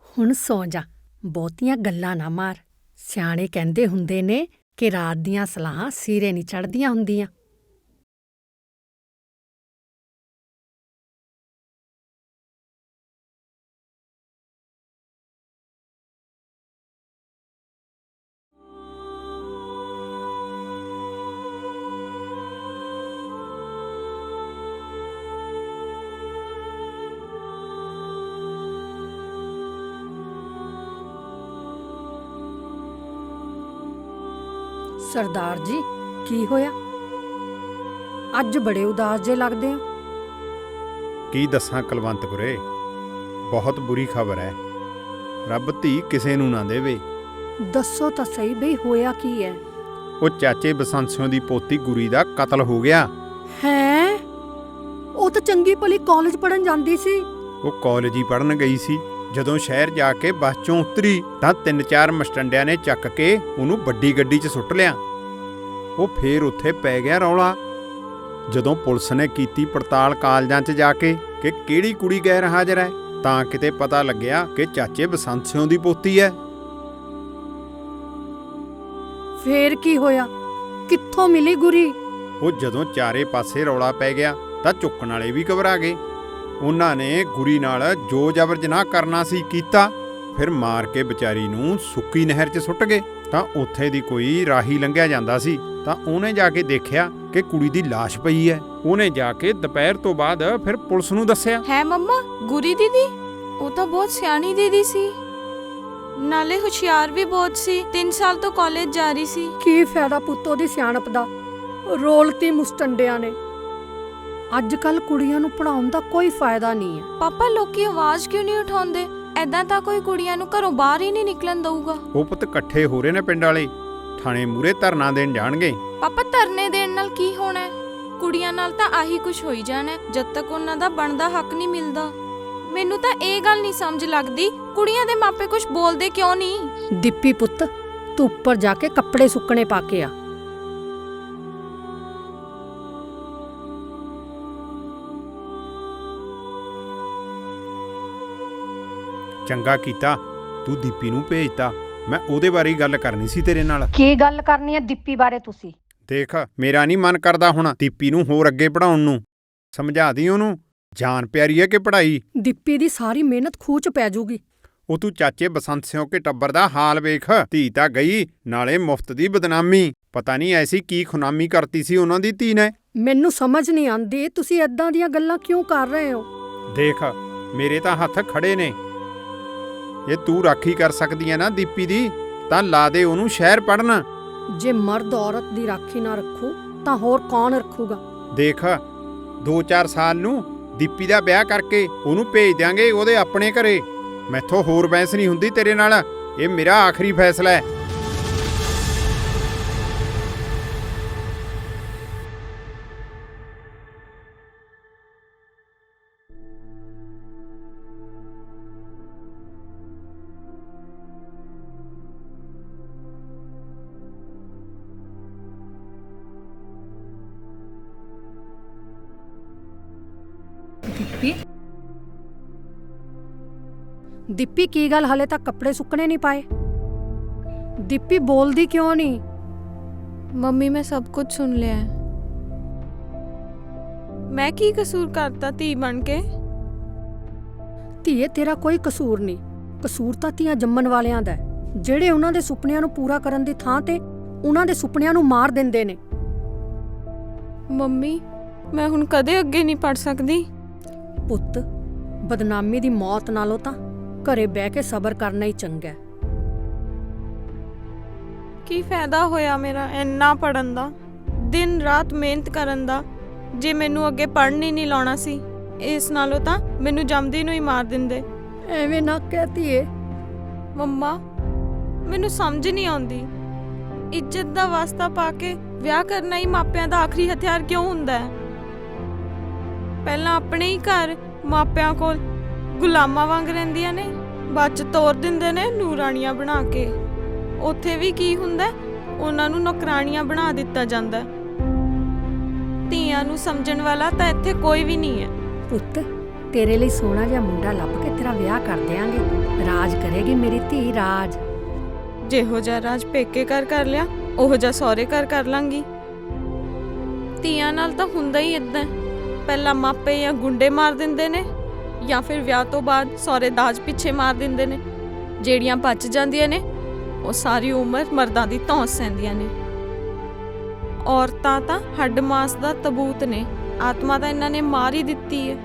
Speaker 3: ਹੁਣ ਸੌਂ ਜਾ, ਬਹੁਤੀਆਂ ਗੱਲਾਂ ਨਾ ਮਾਰ। ਸਿਆਣੇ ਕਹਿੰਦੇ ਹੁੰਦੇ ਨੇ ਕਿ ਰਾਤ ਦੀਆਂ ਸਲਾਹਾਂ ਸਿਰੇ ਨਹੀਂ ਚੜ੍ਹਦੀਆਂ ਹੁੰਦੀਆਂ। ਸਰਦਾਰ ਜੀ, ਕੀ ਹੋਇਆ? ਅੱਜ ਬੜੇ ਉਦਾਸ ਜੇ ਲੱਗਦੇ ਹੋ।
Speaker 4: ਕੀ ਦੱਸਾਂ ਕੁਲਵੰਤ ਕੁਰੇ, ਬਹੁਤ ਬੁਰੀ ਖਬਰ ਹੈ, ਰੱਬ ਧੀ ਕਿਸੇ ਨੂੰ ਨਾ ਦੇਵੇ।
Speaker 3: ਦੱਸੋ ਤਾਂ ਸਹੀ ਬਈ, ਹੋਇਆ ਕੀ ਹੈ?
Speaker 4: ਉਹ ਚਾਚੇ ਬਸੰਤ ਸਿੰਘ ਦੀ ਪੋਤੀ ਗੁਰੀ ਦਾ ਕਤਲ ਹੋ ਗਿਆ।
Speaker 3: ਹੈਂ? ਉਹ ਤਾਂ ਚੰਗੀ ਭਲੀ ਕਾਲਜ ਪੜ੍ਹਨ ਜਾਂਦੀ ਸੀ।
Speaker 4: ਉਹ ਕਾਲਜ ਹੀ ਪੜ੍ਹਨ ਗਈ ਸੀ, ਜਦੋਂ ਸ਼ਹਿਰ ਜਾ ਕੇ ਬੱਸ 'ਚੋਂ ਉਤਰੀ ਤਾਂ 3-4 ਮਸਟੰਡਿਆਂ ਨੇ ਚੱਕ ਕੇ ਉਹਨੂੰ ਵੱਡੀ ਗੱਡੀ 'ਚ ਸੁੱਟ ਲਿਆ। ਉਹ ਫੇਰ ਉੱਥੇ ਪੈ ਗਿਆ ਰੌਲਾ। ਜਦੋਂ ਪੁਲਿਸ ਨੇ ਕੀਤੀ ਪੜਤਾਲ ਕਾਲਜਾਂ 'ਚ ਜਾ ਕੇ ਕਿ ਕਿਹੜੀ ਕੁੜੀ ਗੈਰ ਹਾਜ਼ਰ ਹੈ, ਤਾਂ ਕਿਤੇ ਪਤਾ ਲੱਗਿਆ ਕਿ ਚਾਚੇ ਬਸੰਤ ਸਿੰਘ ਦੀ ਪੋਤੀ ਹੈ।
Speaker 3: ਫੇਰ ਕੀ ਹੋਇਆ? ਕਿੱਥੋਂ ਮਿਲੀ ਗੁਰੀ?
Speaker 4: ਉਹ ਜਦੋਂ ਚਾਰੇ ਪਾਸੇ ਰੌਲਾ ਪੈ ਗਿਆ ਤਾਂ ਚੁੱਕਣ ਵਾਲੇ ਵੀ ਘਬਰਾ ਗਏ। ਉਹਨਾਂ ਨੇ ਗੁਰੀ ਨਾਲ ਜੋ ਜ਼ਬਰ ਜਨਾਹ ਕਰਨਾ ਸੀ ਕੀਤਾ, ਫਿਰ ਮਾਰ ਕੇ ਵਿਚਾਰੀ ਨੂੰ ਸੁੱਕੀ ਨਹਿਰ 'ਚ ਸੁੱਟ ਗਏ। ਤਾਂ ਉੱਥੇ ਦੀ ਕੋਈ ਰਾਹੀ ਲੰਘਿਆ ਜਾਂਦਾ ਸੀ ਤਾਂ ਉਹਨੇ ਜਾ ਕੇ ਦੇਖਿਆ ਕਿ ਕੁੜੀ ਦੀ ਲਾਸ਼ ਪਈ ਹੈ। ਉਹਨੇ ਜਾ ਕੇ ਦੁਪਹਿਰ ਤੋਂ ਬਾਅਦ ਫਿਰ ਪੁਲਿਸ ਨੂੰ ਦੱਸਿਆ।
Speaker 1: ਹੈ ਮੰਮਾ, ਗੁਰੀ ਦੀਦੀ ਉਹ ਤਾਂ ਬਹੁਤ ਸਿਆਣੀ ਦੀਦੀ ਸੀ, ਨਾਲੇ ਹੁਸ਼ਿਆਰ ਵੀ ਬਹੁਤ ਸੀ, 3 ਸਾਲ ਤੋਂ ਕਾਲਜ ਜਾ ਰਹੀ ਸੀ।
Speaker 3: ਕੀ ਫਾਇਦਾ ਪੁੱਤ ਉਹਦੀ ਸਿਆਣਪ ਦਾ, ਰੋਲਤੀ ਮੁਸਟੰਡਿਆਂ ਨੇ। ਅੱਜ ਕੱਲ ਕੁੜੀਆਂ ਨੂੰ ਪੜ੍ਹਾਉਣ ਦਾ ਕੋਈ ਫਾਇਦਾ ਨਹੀਂ ਹੈ।
Speaker 1: ਪਾਪਾ, ਲੋਕੀ ਆਵਾਜ਼ ਕਿਉਂ ਨਹੀਂ ਉਠਾਉਂਦੇ? ਐਦਾਂ ਤਾਂ ਕੋਈ ਕੁੜੀਆਂ ਨੂੰ ਘਰੋਂ ਬਾਹਰ ਹੀ ਨਹੀਂ ਨਿਕਲਣ ਦਊਗਾ।
Speaker 4: ਉਹ ਪੁੱਤ ਇਕੱਠੇ ਹੋ ਰਹੇ ਨੇ ਪਿੰਡ ਵਾਲੇ, ਥਾਣੇ ਮੂਹਰੇ ਧਰਨਾ ਦੇਣ ਜਾਣਗੇ।
Speaker 1: ਪਾਪਾ, ਧਰਨੇ ਦੇਣ ਨਾਲ ਕੀ ਹੋਣਾ ਹੈ? ਕੁੜੀਆਂ ਨਾਲ ਤਾਂ ਆਹੀ ਕੁਝ ਹੋਈ ਜਾਣਾ ਜਦ ਤੱਕ ਉਹਨਾਂ ਦਾ ਬਣਦਾ ਹੱਕ ਨਹੀਂ ਮਿਲਦਾ। ਮੈਨੂੰ ਤਾਂ ਇਹ ਗੱਲ ਨਹੀਂ ਸਮਝ ਲੱਗਦੀ, ਕੁੜੀਆਂ ਦੇ ਮਾਪੇ ਕੁਝ ਬੋਲਦੇ ਕਿਉਂ ਨਹੀਂ?
Speaker 3: ਦੀਪੀ ਪੁੱਤ, ਤੂੰ ਉੱਪਰ ਜਾ ਕੇ ਕੱਪੜੇ ਸੁੱਕਣੇ ਪਾ ਕੇ ਆ।
Speaker 4: ਚੰਗਾ ਕੀਤਾ ਤੂੰ ਦੀਪੀ ਨੂੰ ਭੇਜਤਾ। ਮੈਂ ਉਹਦੇ ਬਾਰੇ ਹੀ ਗੱਲ ਕਰਨੀ ਸੀ ਤੇਰੇ ਨਾਲ।
Speaker 3: ਕੀ ਗੱਲ ਕਰਨੀ ਹੈ ਦੀਪੀ ਬਾਰੇ ਤੁਸੀਂ?
Speaker 4: ਦੇਖ ਮੇਰਾ ਨਹੀਂ ਮਨ ਕਰਦਾ ਹੁਣ ਦੀਪੀ ਨੂੰ ਹੋਰ ਅੱਗੇ ਪੜਾਉਣ ਨੂੰ। ਸਮਝਾ ਦੀ ਉਹਨੂੰ, ਜਾਨ ਪਿਆਰੀ ਹੈ ਕਿ ਪੜ੍ਹਾਈ।
Speaker 3: ਦੀਪੀ ਦੀ ਸਾਰੀ ਮਿਹਨਤ ਖੂਹ 'ਚ ਪੈ ਜੂਗੀ।
Speaker 4: ਉਹ ਤੂੰ ਚਾਚੇ ਬਸੰਤ ਸਿੰਘ ਕੇ ਟੱਬਰ ਦਾ ਹਾਲ ਵੇਖ। ਧੀ ਤਾਂ ਗਈ, ਨਾਲੇ ਮੁਫਤ ਦੀ ਬਦਨਾਮੀ। ਪਤਾ ਨਹੀਂ ਐਸੀ ਕੀ ਖੁਨਾਮੀ ਕਰਤੀ ਸੀ ਉਹਨਾਂ ਦੀ ਧੀ ਨੇ।
Speaker 3: ਮੈਨੂੰ ਸਮਝ ਨਹੀਂ ਆਉਂਦੀ ਤੁਸੀਂ ਏਦਾਂ ਦੀਆਂ ਗੱਲਾਂ ਕਿਉਂ ਕਰ ਰਹੇ ਹੋ।
Speaker 4: ਦੇਖ ਮੇਰੇ ਤਾਂ ਹੱਥ ਖੜੇ ਨੇ। ਜੇ ਤੂੰ ਰਾਖੀ ਕਰ ਸਕਦੀ ਹੈ ਨਾ ਦੀਪੀ ਦੀ, ਤਾਂ ਲਾ ਦੇ ਉਹਨੂੰ ਸ਼ਹਿਰ ਪੜਨ।
Speaker 3: ਜੇ ਮਰਦ ਔਰਤ ਦੀ ਰਾਖੀ ਨਾ ਰੱਖੂ ਤਾਂ ਹੋਰ ਕੌਣ ਰੱਖੂਗਾ?
Speaker 4: ਦੇਖ 2-4 ਸਾਲ ਨੂੰ ਦੀਪੀ ਦਾ ਵਿਆਹ ਕਰਕੇ ਉਹਨੂੰ ਭੇਜ ਦਿਆਂਗੇ ਉਹਦੇ ਆਪਣੇ ਘਰੇ। ਮੈਥੋਂ ਹੋਰ ਬਹਿਸ ਨਹੀਂ ਹੁੰਦੀ ਤੇਰੇ ਨਾਲ। ਇਹ ਮੇਰਾ ਆਖਰੀ ਫੈਸਲਾ ਹੈ।
Speaker 3: ਦੀਪੀ ਕੀ ਗੱਲ ਹਲੇ ਤੱਕ ਕੱਪੜੇ ਸੁੱਕਣੇ ਨਹੀਂ ਪਾਏ? ਦੀਪੀ ਬੋਲਦੀ ਕਿਉਂ ਨਹੀਂ?
Speaker 1: ਮੰਮੀ ਮੈਂ ਸਭ ਕੁਝ ਸੁਣ ਲਿਆ ਹੈ। ਮੈਂ ਕੀ ਕਸੂਰ ਕਰਤਾ ਧੀ ਬਣ ਕੇ?
Speaker 3: ਧੀਏ ਤੇਰਾ ਕੋਈ ਕਸੂਰ ਨਹੀਂ। ਕਸੂਰ ਤਾਂ ਧੀਆਂ ਜੰਮਣ ਵਾਲਿਆਂ ਦਾ ਹੈ, ਜਿਹੜੇ ਉਹਨਾਂ ਦੇ ਸੁਪਨਿਆਂ ਨੂੰ ਪੂਰਾ ਕਰਨ ਦੀ ਥਾਂ ਤੇ ਉਹਨਾਂ ਦੇ ਸੁਪਨਿਆਂ ਨੂੰ ਮਾਰ ਦਿੰਦੇ ਨੇ।
Speaker 1: ਮੰਮੀ ਮੈਂ ਹੁਣ ਕਦੇ ਅੱਗੇ ਨਹੀਂ ਪੜ ਸਕਦੀ।
Speaker 3: ਪੁੱਤ ਬਦਨਾਮੀ ਦੀ ਮੌਤ ਨਾਲੋਂ ਤਾਂ ਘਰੇ ਬਹਿ ਕੇ ਸਬਰ ਕਰਨਾ ਹੀ ਚੰਗਾ ਹੈ।
Speaker 1: ਕੀ ਫਾਇਦਾ ਹੋਇਆ ਮੇਰਾ ਇੰਨਾ ਪੜਨ ਦਾ, ਦਿਨ ਰਾਤ ਮਿਹਨਤ ਕਰਨ ਦਾ, ਜੇ ਮੈਨੂੰ ਅੱਗੇ ਪੜ੍ਹਨ ਹੀ ਨਹੀਂ ਲਾਉਣਾ ਸੀ। ਇਸ ਨਾਲੋਂ ਤਾਂ ਮੈਨੂੰ ਜੰਮਦੀ ਨੂੰ ਹੀ ਮਾਰ ਦਿੰਦੇ।
Speaker 3: ਐਵੇਂ ਨਾ ਕਹਿ ਧੀਏ।
Speaker 1: ਮੰਮਾ ਮੈਨੂੰ ਸਮਝ ਨਹੀਂ ਆਉਂਦੀ, ਇੱਜ਼ਤ ਦਾ ਵਾਸਤਾ ਪਾ ਕੇ ਵਿਆਹ ਕਰਨਾ ਹੀ ਮਾਪਿਆਂ ਦਾ ਆਖਰੀ ਹਥਿਆਰ ਕਿਉਂ ਹੁੰਦਾ ਹੈ? ਪਹਿਲਾਂ ਆਪਣੇ ਹੀ ਘਰ ਮਾਪਿਆਂ ਕੋਲ ਗੁਲਾਮਾਂ ਵਾਂਗ ਰਹਿੰਦੀਆਂ ਨੇ, ਬਾਅਦ ਚ ਤੋਰ ਦਿੰਦੇ ਨੇ ਨੂਰਾਣੀਆਂ ਬਣਾ ਕੇ। ਉੱਥੇ ਵੀ ਕੀ ਹੁੰਦਾ, ਉਹਨਾਂ ਨੂੰ ਨੌਕਰਾਣੀਆਂ ਬਣਾ ਦਿੱਤਾ ਜਾਂਦਾ। ਧੀਆਂ ਨੂੰ ਸਮਝਣ ਵਾਲਾ ਤਾਂ ਇੱਥੇ ਕੋਈ ਵੀ ਨਹੀਂ ਹੈ।
Speaker 3: ਪੁੱਤ ਤੇਰੇ ਲਈ ਸੋਹਣਾ ਜਿਹਾ ਮੁੰਡਾ ਲੱਭ ਕੇ ਤੇਰਾ ਵਿਆਹ ਕਰ ਦਿਆਂਗੇ। ਰਾਜ ਕਰੇਗੀ ਮੇਰੀ ਧੀ, ਰਾਜ।
Speaker 1: ਜਿਹੋ ਜਿਹਾ ਰਾਜ ਪੇਕੇ ਘਰ ਕਰ ਲਿਆ, ਉਹੋ ਜਿਹਾ ਸਹੁਰੇ ਘਰ ਕਰ ਲਾਂਗੀ। ਧੀਆਂ ਨਾਲ ਤਾਂ ਹੁੰਦਾ ਹੀ ਏਦਾਂ, ਪਹਿਲਾਂ ਮਾਪੇ ਜਾਂ ਗੁੰਡੇ ਮਾਰ ਦਿੰਦੇ ਨੇ, ਜਾਂ ਫਿਰ ਵਿਆਹ ਤੋਂ ਬਾਅਦ ਸਹੁਰੇ ਦਾਜ ਪਿੱਛੇ ਮਾਰ ਦਿੰਦੇ ਨੇ। ਜਿਹੜੀਆਂ ਬਚ ਜਾਂਦੀਆਂ ਨੇ ਉਹ ਸਾਰੀ ਉਮਰ ਮਰਦਾਂ ਦੀ ਧੌਂਸ ਸਹਿੰਦੀਆਂ ਨੇ। ਔਰਤਾਂ ਤਾਂ ਹੱਡ ਮਾਸ ਦਾ ਤਬੂਤ ਨੇ, ਆਤਮਾ ਤਾਂ ਇਹਨਾਂ ਨੇ ਮਾਰ ਹੀ ਦਿੱਤੀ ਹੈ।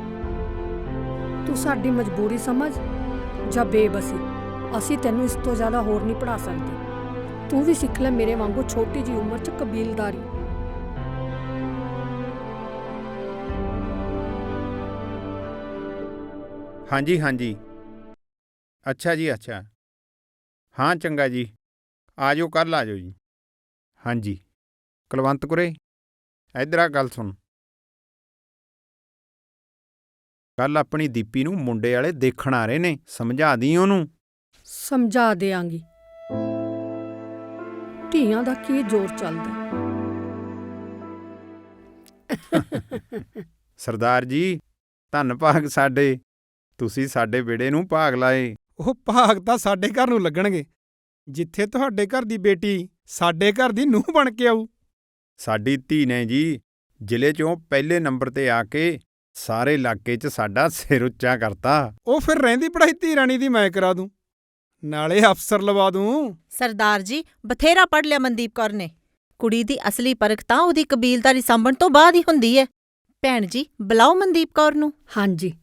Speaker 3: ਤੂੰ ਸਾਡੀ ਮਜਬੂਰੀ ਸਮਝ ਜਾਂ ਬੇਬਸੀ। ਅਸੀਂ ਤੈਨੂੰ ਇਸ ਤੋਂ ਜ਼ਿਆਦਾ ਹੋਰ ਨਹੀਂ ਪੜ੍ਹਾ ਸਕਦੇ। ਤੂੰ ਵੀ ਸਿੱਖ ਲੈ ਮੇਰੇ ਵਾਂਗੂ ਛੋਟੀ ਜਿਹੀ ਉਮਰ 'ਚ ਕਬੀਲਦਾਰੀ।
Speaker 4: ਹਾਂਜੀ ਹਾਂਜੀ, ਅੱਛਾ ਜੀ ਅੱਛਾ, ਹਾਂ ਚੰਗਾ ਜੀ, ਆ ਜਾਓ ਕੱਲ੍ਹ ਆ ਜਾਓ ਜੀ। ਹਾਂਜੀ ਕੁਲਵੰਤ ਕੁਰੇ, ਇੱਧਰ ਆ ਗੱਲ ਸੁਣ। ਕੱਲ੍ਹ ਆਪਣੀ ਦੀਪੀ ਨੂੰ ਮੁੰਡੇ ਵਾਲੇ ਦੇਖਣ ਆ ਰਹੇ ਨੇ, ਸਮਝਾ ਦੀ ਉਹਨੂੰ।
Speaker 3: ਸਮਝਾ ਦਿਆਂਗੀ। ਧੀਆਂ ਦਾ ਕੀ ਜ਼ੋਰ ਚੱਲਦਾ।
Speaker 4: ਸਰਦਾਰ ਜੀ ਧੰਨ ਭਾਗ ਸਾਡੇ, ਤੁਸੀਂ ਸਾਡੇ ਵਿਹੜੇ ਨੂੰ ਭਾਗ ਲਾਏ।
Speaker 7: ਉਹ ਭਾਗ ਤਾਂ ਸਾਡੇ ਘਰ ਨੂੰ ਲੱਗਣਗੇ, ਜਿੱਥੇ ਤੁਹਾਡੇ ਘਰ ਦੀ ਬੇਟੀ ਸਾਡੇ ਘਰ ਦੀ ਨੂੰਹ ਬਣ ਕੇ ਆਊ।
Speaker 4: ਸਾਡੀ ਧੀ ਨੇ ਜੀ ਜ਼ਿਲ੍ਹੇ 'ਚੋਂ ਪਹਿਲੇ ਨੰਬਰ ਤੇ ਆ ਕੇ ਸਾਰੇ ਇਲਾਕੇ 'ਚ ਸਾਡਾ ਸਿਰ ਉੱਚਾ ਕਰਤਾ।
Speaker 7: ਉਹ ਫਿਰ ਰਹਿੰਦੀ ਪੜ੍ਹਾਈ ਧੀ ਰਾਣੀ ਦੀ ਮੈਂ ਕਰਾ ਦੂੰ, ਨਾਲੇ ਅਫਸਰ ਲਵਾ ਦੂੰ।
Speaker 8: ਸਰਦਾਰ ਜੀ ਬਥੇਰਾ ਪੜ੍ਹ ਲਿਆ ਮਨਦੀਪ ਕੌਰ ਨੇ। ਕੁੜੀ ਦੀ ਅਸਲੀ ਪਰਖ ਤਾਂ ਉਹਦੀ ਕਬੀਲਦਾਰੀ ਸਾਂਭਣ ਤੋਂ ਬਾਅਦ ਹੀ ਹੁੰਦੀ ਹੈ। ਭੈਣ ਜੀ ਬੁਲਾਓ ਮਨਦੀਪ ਕੌਰ ਨੂੰ।
Speaker 3: ਹਾਂਜੀ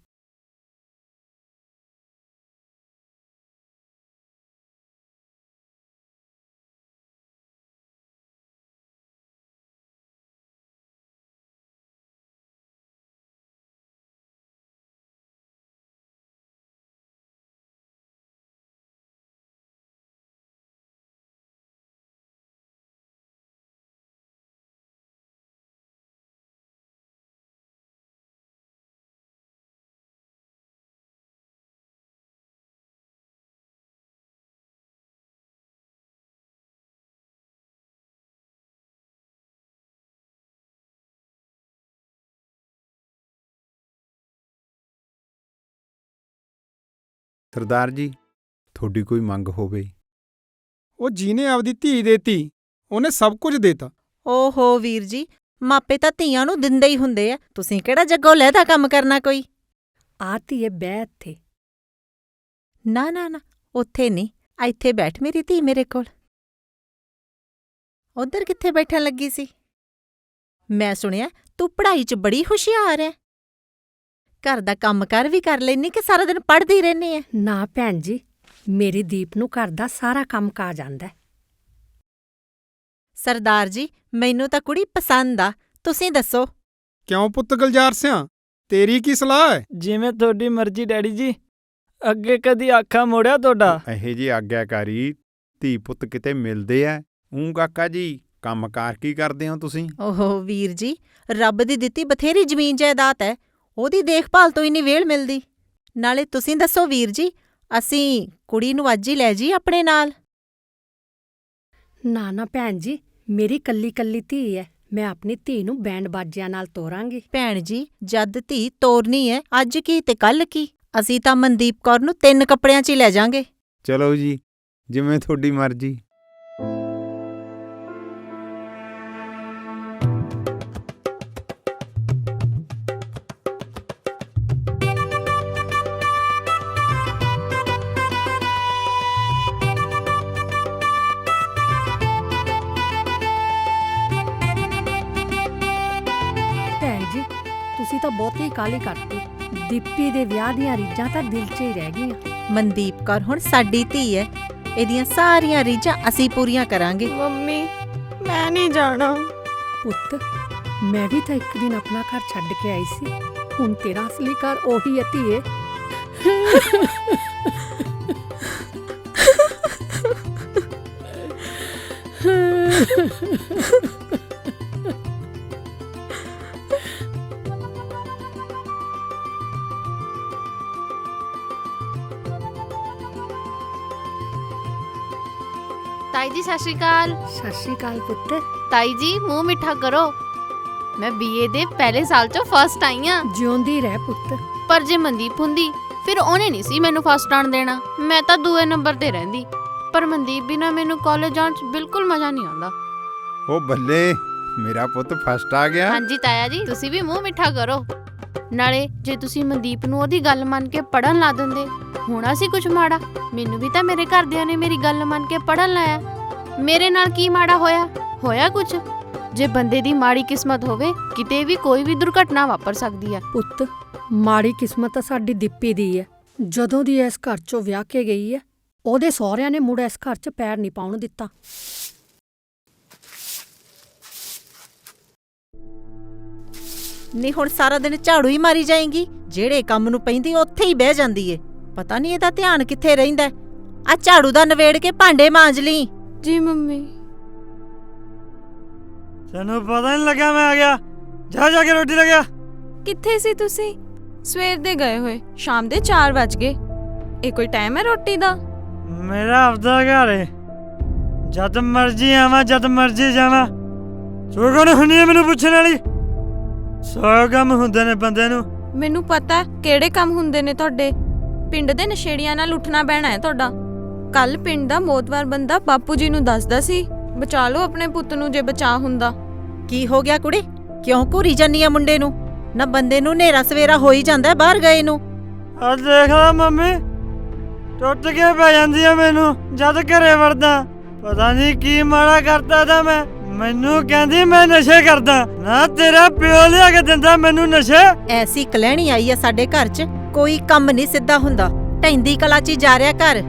Speaker 4: ਸਰਦਾਰ ਜੀ, ਤੁਹਾਡੀ ਕੋਈ ਮੰਗ ਹੋਵੇ?
Speaker 9: ਉਹ ਜਿਹਨੇ ਆਪਦੀ ਧੀ ਦੇਤੀ ਉਹਨੇ ਸਭ ਕੁਝ ਦੇਤਾ।
Speaker 8: ਓਹੋ ਵੀਰ ਜੀ, ਮਾਪੇ ਤਾਂ ਧੀਆਂ ਨੂੰ ਦਿੰਦੇ ਹੀ ਹੁੰਦੇ ਆ, ਤੁਸੀਂ ਕਿਹੜਾ ਜੱਗੋਂ ਲਹਿਦਾ ਕੰਮ ਕਰਨਾ ਕੋਈ?
Speaker 3: ਆ ਧੀਏ ਬਹਿ ਇੱਥੇ।
Speaker 8: ਨਾ ਨਾ ਨਾ, ਉੱਥੇ ਨਹੀਂ, ਇੱਥੇ ਬੈਠ ਮੇਰੀ ਧੀ ਮੇਰੇ ਕੋਲ। ਉੱਧਰ ਕਿੱਥੇ ਬੈਠਣ ਲੱਗੀ ਸੀ? ਮੈਂ ਸੁਣਿਆ ਤੂੰ ਪੜ੍ਹਾਈ 'ਚ ਬੜੀ ਹੁਸ਼ਿਆਰ ਐ। ਘਰ ਦਾ ਕੰਮ-ਕਾਰ ਵੀ ਕਰ ਲੈਨੀ ਕਿ ਸਾਰਾ ਦਿਨ ਪੜ੍ਹਦੀ ਰਹਿੰਦੀ ਐ?
Speaker 3: ਨਾ ਭੈਣ ਜੀ, ਮੇਰੀ ਦੀਪ ਨੂੰ ਘਰ ਦਾ ਸਾਰਾ ਕੰਮ ਕਾ ਜਾਂਦਾ।
Speaker 8: ਸਰਦਾਰ ਜੀ, ਮੈਨੂੰ ਤਾਂ ਕੁੜੀ ਪਸੰਦ ਆ, ਤੁਸੀਂ ਦੱਸੋ।
Speaker 9: ਕਿਉਂ ਪੁੱਤ ਗੁਲਜ਼ਾਰ ਸਿਆਂ, ਤੇਰੀ ਕੀ ਸਲਾਹ ਹੈ?
Speaker 10: ਜਿਵੇਂ ਤੁਹਾਡੀ ਮਰਜ਼ੀ ਡੈਡੀ ਜੀ। ਅੱਗੇ ਕਦੀ ਆਖਾ ਮੋੜਿਆ ਤੁਹਾਡਾ?
Speaker 4: ਇਹੋ ਜਿਹੀ ਆਗਿਆਕਾਰੀ ਧੀ ਪੁੱਤ ਕਿਤੇ ਮਿਲਦੇ ਐ? ਕਾਕਾ ਜੀ, ਕੰਮਕਾਰ ਕੀ ਕਰਦੇ ਹੋ ਤੁਸੀਂ?
Speaker 8: ਓਹੋ ਵੀਰ ਜੀ, ਰੱਬ ਦੀ ਦਿੱਤੀ ਬਥੇਰੀ ਜ਼ਮੀਨ ਜਾਇਦਾਦ ਐ, ਉਹਦੀ ਦੇਖਭਾਲ ਤੋਂ ਹੀ ਨਹੀਂ ਵੇਲ ਮਿਲਦੀ। ਨਾਲੇ ਤੁਸੀਂ ਦੱਸੋ ਵੀਰ ਜੀ, ਅਸੀਂ ਕੁੜੀ ਨੂੰ ਅੱਜ ਹੀ ਲੈ ਜੀ ਆਪਣੇ ਨਾਲ?
Speaker 3: ਨਾ ਨਾ ਭੈਣ ਜੀ, ਮੇਰੀ ਕੱਲੀ ਧੀ ਹੈ, ਮੈਂ ਆਪਣੀ ਧੀ ਨੂੰ ਬੈਂਡ ਬਾਜਿਆਂ ਨਾਲ ਤੋਰਾਂਗੀ।
Speaker 8: ਭੈਣ ਜੀ, ਜਦ ਧੀ ਤੋਰਨੀ ਐ, ਅੱਜ ਕੀ ਤੇ ਕੱਲ ਕੀ, ਅਸੀਂ ਤਾਂ ਮਨਦੀਪ ਕੌਰ ਨੂੰ 3 ਕੱਪੜਿਆਂ 'ਚ ਹੀ ਲੈ ਜਾਾਂਗੇ।
Speaker 4: ਚਲੋ ਜੀ, ਜਿਵੇਂ ਤੁਹਾਡੀ ਮਰਜ਼ੀ।
Speaker 3: ਤੁਸੀਂ ਤਾਂ ਬਹੁਤੀ ਕਾਹਲੀ ਕਰਤੀ। ਦੀਪੀ ਦੇ ਵਿਆਹ ਦੀਆਂ ਰੀਝਾਂ ਤਾਂ ਦਿਲ 'ਚ ਹੀ ਰਹਿ ਗਈਆਂ।
Speaker 8: ਮਨਦੀਪ ਕੌਰ ਹੁਣ ਸਾਡੀ ਧੀ ਐ, ਇਹਦੀਆਂ ਸਾਰੀਆਂ ਰੀਝਾਂ ਅਸੀਂ ਪੂਰੀਆਂ ਕਰਾਂਗੇ।
Speaker 1: ਮੰਮੀ, ਮੈਂ ਨਹੀਂ ਜਾਣਾ।
Speaker 3: ਪੁੱਤ, ਮੈਂ ਵੀ ਤਾਂ ਇੱਕ ਦਿਨ ਆਪਣਾ ਘਰ ਛੱਡ ਕੇ ਆਈ ਸੀ, ਹੁਣ ਤੇਰਾ ਅਸਲੀ ਘਰ ਉਹੀ ਹੈ ਧੀਏ।
Speaker 2: ਤਾਈ ਜੀ ਸਤਿ ਸ਼੍ਰੀ ਅਕਾਲ।
Speaker 3: ਸਤਿ ਸ਼੍ਰੀ ਅਕਾਲ ਪੁੱਤ।
Speaker 2: ਤਾਈ ਜੀ ਮੂੰਹ ਮਿੱਠਾ ਕਰੋ, ਮੈਂ BA ਦੇ ਪਹਿਲੇ ਸਾਲ 'ਚੋਂ ਫਸਟ ਆਈ ਆਂ।
Speaker 3: ਜਿਉਂਦੀ ਰਹਿ ਪੁੱਤ।
Speaker 2: ਪਰ ਜੇ ਮਨਦੀਪ ਹੁੰਦੀ ਫਿਰ ਉਹਨੇ ਨਹੀਂ ਸੀ ਮੈਨੂੰ ਫਸਟ ਆਣ ਦੇਣਾ, ਮੈਂ ਤਾਂ ਦੂਏ ਨੰਬਰ ਤੇ ਰਹਿੰਦੀ। ਪਰ ਮਨਦੀਪ ਬਿਨਾ ਮੈਨੂੰ ਕਾਲਜ ਜਾਣ 'ਚ ਬਿਲਕੁਲ ਮਜ਼ਾ ਨਹੀਂ ਆਉਂਦਾ।
Speaker 4: ਉਹ ਬੱਲੇ, ਮੇਰਾ ਪੁੱਤ ਫਸਟ ਆ ਗਿਆ।
Speaker 2: ਹਾਂਜੀ ਤਾਇਆ ਜੀ, ਤੁਸੀਂ ਵੀ ਮੂੰਹ ਮਿੱਠਾ ਕਰੋ। ਨਾਲੇ ਜੇ ਤੁਸੀਂ ਮਨਦੀਪ ਨੂੰ ਉਹਦੀ ਗੱਲ ਮੰਨ ਕੇ ਪੜ੍ਹਨ ਲਾ ਦਿੰਦੇ, ਹੋਣਾ ਸੀ ਕੁਝ ਮਾੜਾ? ਮੈਨੂੰ ਵੀ ਤਾਂ ਮੇਰੇ ਘਰਦਿਆਂ ਨੇ ਮੇਰੀ ਗੱਲ ਮੰਨ ਕੇ ਪੜ੍ਹਨ ਲਾਇਆ, ਮੇਰੇ ਨਾਲ ਕੀ ਮਾੜਾ ਹੋਇਆ? ਹੋਇਆ ਕੁਝ? ਜੇ ਬੰਦੇ ਦੀ ਮਾੜੀ ਕਿਸਮਤ ਹੋਵੇ, ਕਿਤੇ ਵੀ ਕੋਈ ਵੀ ਦੁਰਘਟਨਾ ਵਾਪਰ ਸਕਦੀ ਹੈ।
Speaker 3: ਪੁੱਤ, ਮਾੜੀ ਕਿਸਮਤ ਤਾਂ ਸਾਡੀ ਦੀਪੀ ਦੀ ਹੈ। ਜਦੋਂ ਦੀ ਇਸ ਘਰ 'ਚੋਂ ਵਿਆਹ ਕੇ ਗਈ ਹੈ, ਉਹਦੇ ਸਹੁਰਿਆਂ ਨੇ ਮੁੜ ਇਸ ਘਰ 'ਚ ਪੈਰ ਨਹੀਂ ਪਾਉਣ ਦਿੱਤਾ।
Speaker 8: ਨਹੀਂ ਹੁਣ ਸਾਰਾ ਦਿਨ ਝਾੜੂ ਹੀ ਮਾਰੀ ਜਾਏਗੀ, ਜਿਹੜੇ ਕੰਮ ਨੂੰ ਪੈਂਦੀ ਉੱਥੇ ਹੀ ਬਹਿ ਜਾਂਦੀ ਏ। ਪਤਾ ਨਹੀਂ ਇਹਦਾ ਧਿਆਨ ਕਿੱਥੇ ਰਹਿੰਦਾ। ਆ ਝਾੜੂ ਦਾ ਨਵੇੜ ਕੇ ਭਾਂਡੇ ਮਾਂਜ ਲਈ।
Speaker 1: ਜੀ ਮੰਮੀ।
Speaker 10: ਤੈਨੂੰ ਪਤਾ ਨਹੀਂ ਲੱਗਾ ਮੈਂ ਆ ਗਿਆ? ਜਾ ਕੇ ਰੋਟੀ ਲੈ ਗਿਆ।
Speaker 1: ਕਿੱਥੇ ਸੀ ਤੁਸੀਂ? ਸਵੇਰ ਦੇ ਗਏ ਹੋਏ, ਸ਼ਾਮ ਦੇ 4 ਵੱਜ ਗਏ। ਇਹ ਕੋਈ ਟਾਈਮ ਹੈ ਰੋਟੀ ਦਾ?
Speaker 10: ਮੇਰਾ ਆਪਦਾ ਘਰ ਏ, ਜਦ ਮਰਜੀ ਆਵਾਂ ਜਦ ਮਰਜੀ ਜਾਵਾਂ। ਤੂੰ ਕੌਣ ਹੁੰਦੀ ਹੈ ਮੈਨੂੰ ਪੁੱਛਣ ਵਾਲੀ? 100 ਕੰਮ ਹੁੰਦੇ ਨੇ ਬੰਦੇ ਨੂੰ।
Speaker 1: ਮੈਨੂੰ ਪਤਾ ਕਿਹੜੇ ਕੰਮ ਹੁੰਦੇ ਨੇ ਤੁਹਾਡੇ। ਪਿੰਡ ਦੇ ਨਸ਼ੇੜੀਆਂ ਨਾਲ ਉੱਠਣਾ ਬਹਿਣਾ ਹੈ ਤੁਹਾਡਾ। ਕੱਲ ਪਿੰਡ ਦਾ ਮੋਤਵਾਰ ਬੰਦਾ ਬਾਪੂ ਜੀ ਨੂੰ ਦੱਸਦਾ ਸੀ, ਬਚਾ ਲਓ ਆਪਣੇ ਪੁੱਤ ਨੂੰ ਜੇ ਬਚਾ ਹੁੰਦਾ।
Speaker 8: ਕੀ ਹੋ ਗਿਆ ਕੁੜੇ, ਕਿਉਂ ਘੂਰੀ ਜਾਨੀ ਆ ਮੁੰਡੇ ਨੂੰ? ਨਾ ਬੰਦੇ ਨੂੰ ਨੇਰਾ ਸਵੇਰਾ ਹੋ ਹੀ ਜਾਂਦਾ ਬਾਹਰ ਗਏ ਨੂੰ।
Speaker 10: ਆ ਦੇਖ ਲੈ ਮੰਮੀ, ਟੁੱਟ ਕੇ ਪੈ ਜਾਂਦੀ ਆ ਮੈਨੂੰ ਜਦ ਘਰੇ ਵੜਦਾ। ਪਤਾ ਨਹੀਂ ਕੀ ਮਾੜਾ ਕਰਤਾ ਤਾਂ ਮੈਂ। ਮੈਨੂੰ ਕਹਿੰਦੀ ਮੈਂ ਨਸ਼ੇ ਕਰਦਾ। ਨਾ ਤੇਰਾ ਪਿਓ ਲਿਆ ਕੇ ਦਿੰਦਾ ਮੈਨੂੰ ਨਸ਼ੇ।
Speaker 8: ਐਸੀ ਕਲਹਿਣੀ ਆਈ ਆ ਸਾਡੇ ਘਰ 'ਚ, ਕੋਈ ਕੰਮ ਨਹੀਂ ਸਿੱਧਾ ਹੁੰਦਾ। ਢੈਂਦੀ ਕਲਾ 'ਚ ਜਾ ਰਿਹਾ ਘਰ।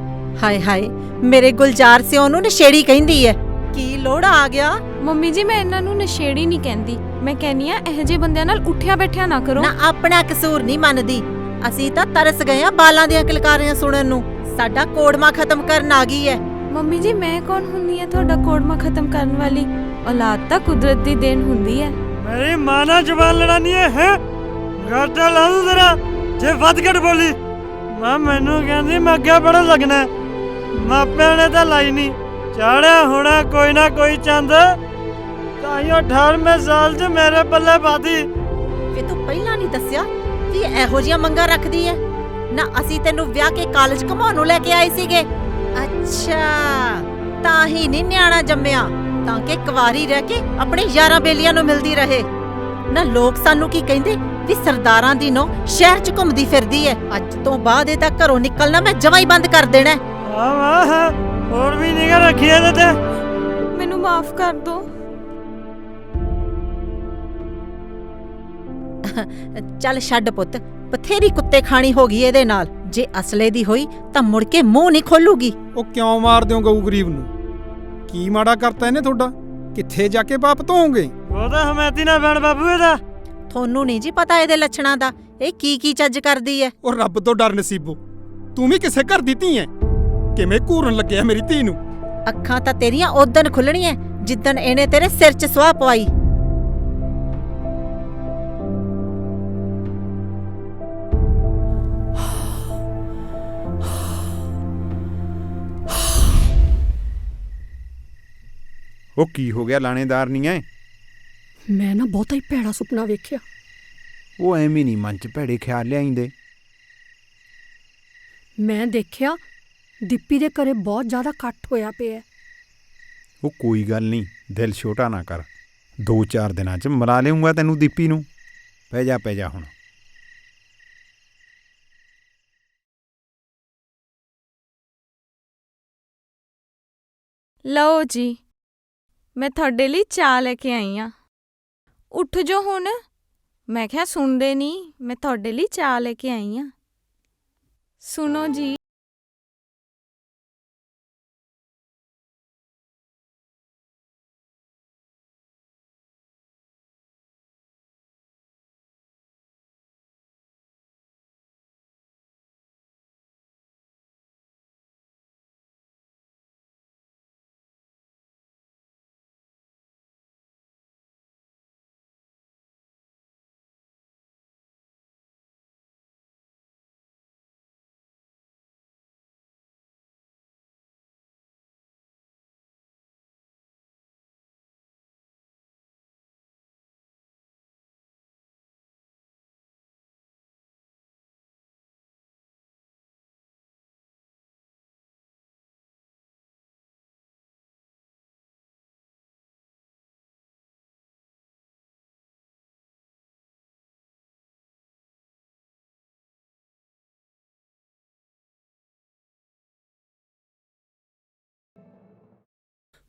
Speaker 8: ਹਾਏ ਹਾਏ, ਮੇਰੇ ਗੁਲਜ਼ਾਰ ਸਿਓ ਨੂੰ ਨਸ਼ੇੜੀ ਕਹਿੰਦੀ ਐ। ਕੀ ਲੋੜਾ ਆ ਗਿਆ?
Speaker 1: ਮੰਮੀ ਜੀ, ਮੈਂ ਇਹਨਾਂ ਨੂੰ ਨਸ਼ੇੜੀ ਨਹੀਂ ਕਹਿੰਦੀ, ਮੈਂ ਕਹਿੰਦੀ ਆ ਇਹੋ ਜਿਹੇ ਬੰਦਿਆਂ ਨਾਲ ਉੱਠਿਆ ਬੈਠਿਆ ਨਾ ਕਰੋ।
Speaker 8: ਨਾ ਆਪਣਾ ਕਸੂਰ ਨਹੀਂ ਮੰਨਦੀ। ਅਸੀਂ ਤਾਂ ਤਰਸ ਗਏ ਆ ਬਾਲਾਂ ਦੀਆਂ ਕਿਲਕਾਰੀਆਂ ਸੁਣਨ ਨੂੰ। ਸਾਡਾ ਕੋੜਮਾ ਖਤਮ ਕਰਨ ਆ ਗਈ ਐ।
Speaker 1: ਮੰਮੀ ਜੀ, ਮੈਂ ਕੌਣ ਹੁੰਦੀ ਆ ਤੁਹਾਡਾ ਕੋੜਮਾ ਖਤਮ ਕਰਨ ਵਾਲੀ? ਔਲਾਦ ਤਾਂ ਕੁਦਰਤ ਦੀ ਦੇਣ ਹੁੰਦੀ ਹੈ।
Speaker 10: ਮੇਰੀ ਮਾਂ ਨਾਲ ਜ਼ੁਬਾਨ ਲੜਾਨੀ ਹੈ? ਗਾਟਾ ਲਾ ਦੂੰ ਤੇਰਾ ਜੇ ਵੱਧ ਘੱਟ ਬੋਲੀ। ਮਾਂ ਮੈਨੂੰ ਕਹਿੰਦੀ ਮੈਂ ਅੱਗੇ ਪੜ੍ਹਨ ਲੱਗਣਾ। ਮਾਪਿਆਂ ਨੇ ਤਾਂ ਲਾਈ ਨਹੀਂ, ਚਾੜਿਆ ਹੋਣਾ ਕੋਈ ਨਾ ਕੋਈ ਚੰਦ। ਤਾਈਓ 18ਵੇਂ ਸਾਲ 'ਚ ਮੇਰੇ ਪੱਲੇ ਪਾਤੀ।
Speaker 8: ਫੇ ਤੂੰ ਪਹਿਲਾਂ ਨਹੀਂ ਦੱਸਿਆ ਕਿ ਇਹੋ ਜਿਹੀਆਂ ਮੰਗਾਂ ਰੱਖਦੀ ਐ? ਨਾ ਅਸੀਂ ਤੈਨੂੰ ਵਿਆਹ ਕੇ ਕਾਲਜ ਘੁਮਾਉਣ ਨੂੰ ਲੈ ਕੇ ਆਏ ਸੀਗੇ। ਅੱਛਾ, ਤਾਂ ਹੀ ਨਹੀਂ ਨਿਆਣਾ ਜੰਮਿਆ, ਤਾਂ ਕਿ ਕੁਵਾਰੀ ਰਹਿ ਕੇ ਆਪਣੇ ਯਾਰਾਂ ਬੇਲੀਆਂ ਨੂੰ ਮਿਲਦੀ ਰਹੇ। ਨਾ ਲੋਕ ਸਾਨੂੰ ਕੀ ਕਹਿੰਦੇ ਵੀ ਸਰਦਾਰਾਂ ਦੀ ਨੋ ਸ਼ਹਿਰ 'ਚ ਘੁੰਮਦੀ ਫਿਰਦੀ ਐ। ਅੱਜ ਤੋਂ ਬਾਅਦ ਇਹਦਾ ਘਰੋਂ ਨਿਕਲਣਾ ਮੈਂ ਜਮਾਂ ਹੀ ਬੰਦ ਕਰ ਦੇਣਾ।
Speaker 10: ਵਾਹ, ਹੋਰ ਵੀ ਨਿਗਾਹ ਰੱਖੀ ਇਹਦੇ ਤੇ।
Speaker 1: ਮੈਨੂੰ ਮਾਫ ਕਰ ਦਿਓ।
Speaker 8: ਚੱਲ ਛੱਡ ਪੁੱਤ, ਬਥੇਰੀ ਕੁੱਤੇ ਖਾਣੀ ਹੋ ਗਈ ਇਹਦੇ ਨਾਲ। ਜੇ ਅਸਲੇ ਦੀ ਹੋਈ ਤਾਂ ਮੁੜ ਕੇ ਮੂੰਹ ਨਹੀਂ ਖੋਲੂਗੀ।
Speaker 9: ਉਹ ਕਿਉਂ ਮਾਰ ਦਿਓ ਗਊ ਗਰੀਬ ਨੂੰ? ਕੀ ਮਾੜਾ ਕਰਤਾ ਇਹਨੇ ਤੁਹਾਡਾ? ਕਿੱਥੇ ਜਾ ਕੇ ਪਾਪ ਧੋਓਗੇ?
Speaker 10: ਉਹ ਤਾਂ ਹਮੈਤੀ ਨਾ ਬਣ ਬਾਬੂ ਇਹਦਾ।
Speaker 8: ਤੁਹਾਨੂੰ ਨਹੀਂ ਜੀ ਪਤਾ ਇਹਦੇ ਲੱਛਣਾਂ ਦਾ, ਇਹ ਕੀ ਚੱਜ ਕਰਦੀ ਐ।
Speaker 9: ਉਹ ਰੱਬ ਤੋਂ ਡਰ ਨਸੀਬੋ, ਤੂੰ ਵੀ ਕਿਸੇ ਘਰ ਦੀ ਧੀ ਐ। ਕਿਵੇਂ ਘੂਰਨ ਲੱਗਿਆ ਮੇਰੀ ਧੀ ਨੂੰ?
Speaker 8: ਅੱਖਾਂ ਤਾਂ ਤੇਰੀਆਂ ਉਦਣ ਖੁੱਲਣੀਆਂ ਜਿੱਦਣ ਇਹਨੇ ਤੇਰੇ ਸਿਰ 'ਚ ਸੁਆਹ ਪਵਾਈ।
Speaker 4: ਉਹ ਕੀ ਹੋ ਗਿਆ ਲਾਣੇਦਾਰ ਨਹੀਂ ਐ?
Speaker 3: ਮੈਂ ਨਾ ਬਹੁਤਾ ਹੀ ਭੈੜਾ ਸੁਪਨਾ ਵੇਖਿਆ।
Speaker 4: ਉਹ ਐਵੇਂ ਨਹੀਂ ਮਨ 'ਚ ਭੈੜੇ ਖਿਆਲ ਲਿਆਈਂਦੇ।
Speaker 3: ਮੈਂ ਦੇਖਿਆ ਦੀਪੀ ਦੇ ਘਰੇ ਬਹੁਤ ਜ਼ਿਆਦਾ ਇਕੱਠ ਹੋਇਆ ਪਿਆ।
Speaker 4: ਉਹ ਕੋਈ ਗੱਲ ਨਹੀਂ, ਦਿਲ ਛੋਟਾ ਨਾ ਕਰ। 2-4 ਦਿਨਾਂ 'ਚ ਮਿਲਾ ਲਿਆਉਂਗਾ ਤੈਨੂੰ ਦੀਪੀ ਨੂੰ। ਪੈ ਜਾ ਹੁਣ।
Speaker 1: ਲਓ ਜੀ, ਮੈਂ ਤੁਹਾਡੇ ਲਈ ਚਾਹ ਲੈ ਕੇ ਆਈ ਆ। ਉੱਠ ਜੋ ਹੁਣ। ਮੈਂ ਕਿਹਾ ਸੁਣਦੇ ਨਹੀਂ, ਮੈਂ ਤੁਹਾਡੇ ਲਈ ਚਾਹ ਲੈ ਕੇ ਆਈ ਆ। ਸੁਣੋ ਜੀ।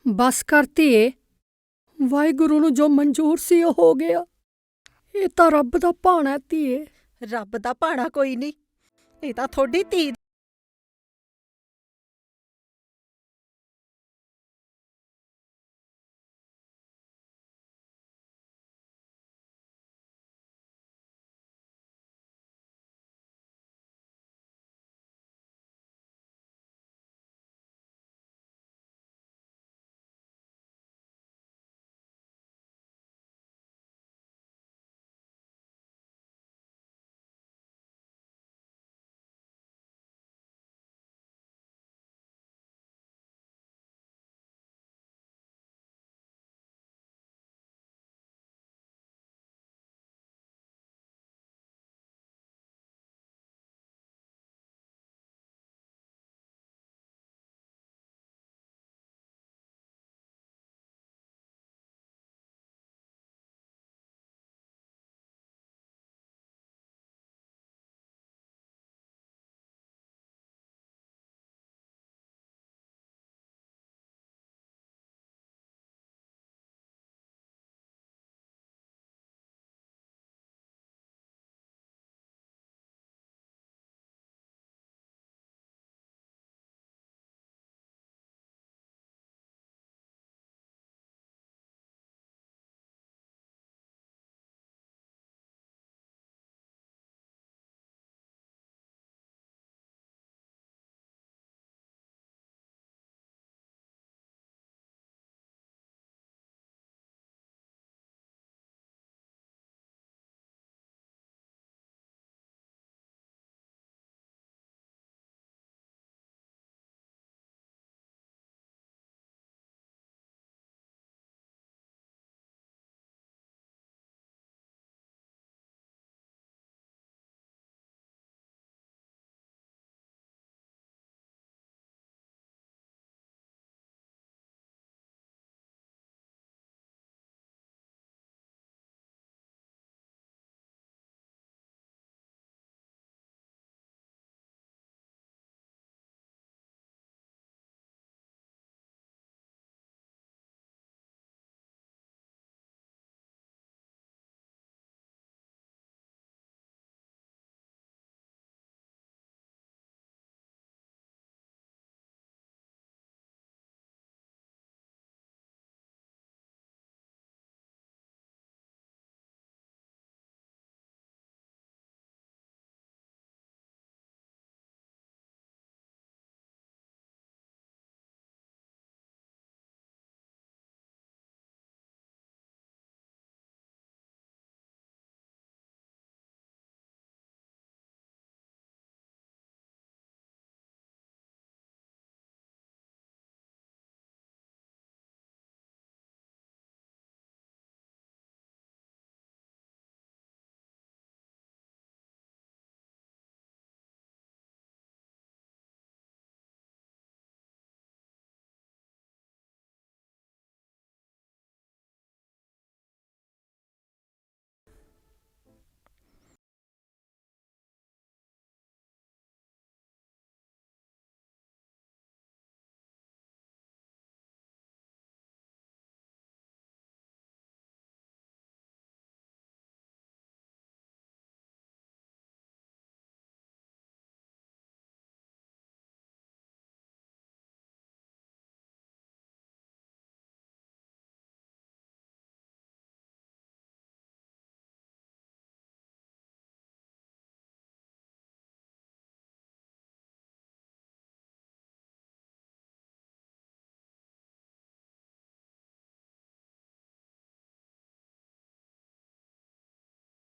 Speaker 3: ਬਸ ਕਰ ਧੀਏ, ਵਾਹਿਗੁਰੂ ਨੂੰ ਜੋ ਮਨਜ਼ੂਰ ਸੀ ਉਹ ਹੋ ਗਿਆ। ਇਹ ਤਾਂ ਰੱਬ ਦਾ ਭਾਣਾ ਧੀਏ।
Speaker 8: ਰੱਬ ਦਾ ਭਾਣਾ ਕੋਈ ਨਹੀਂ, ਇਹ ਤਾਂ ਤੁਹਾਡੀ ਧੀ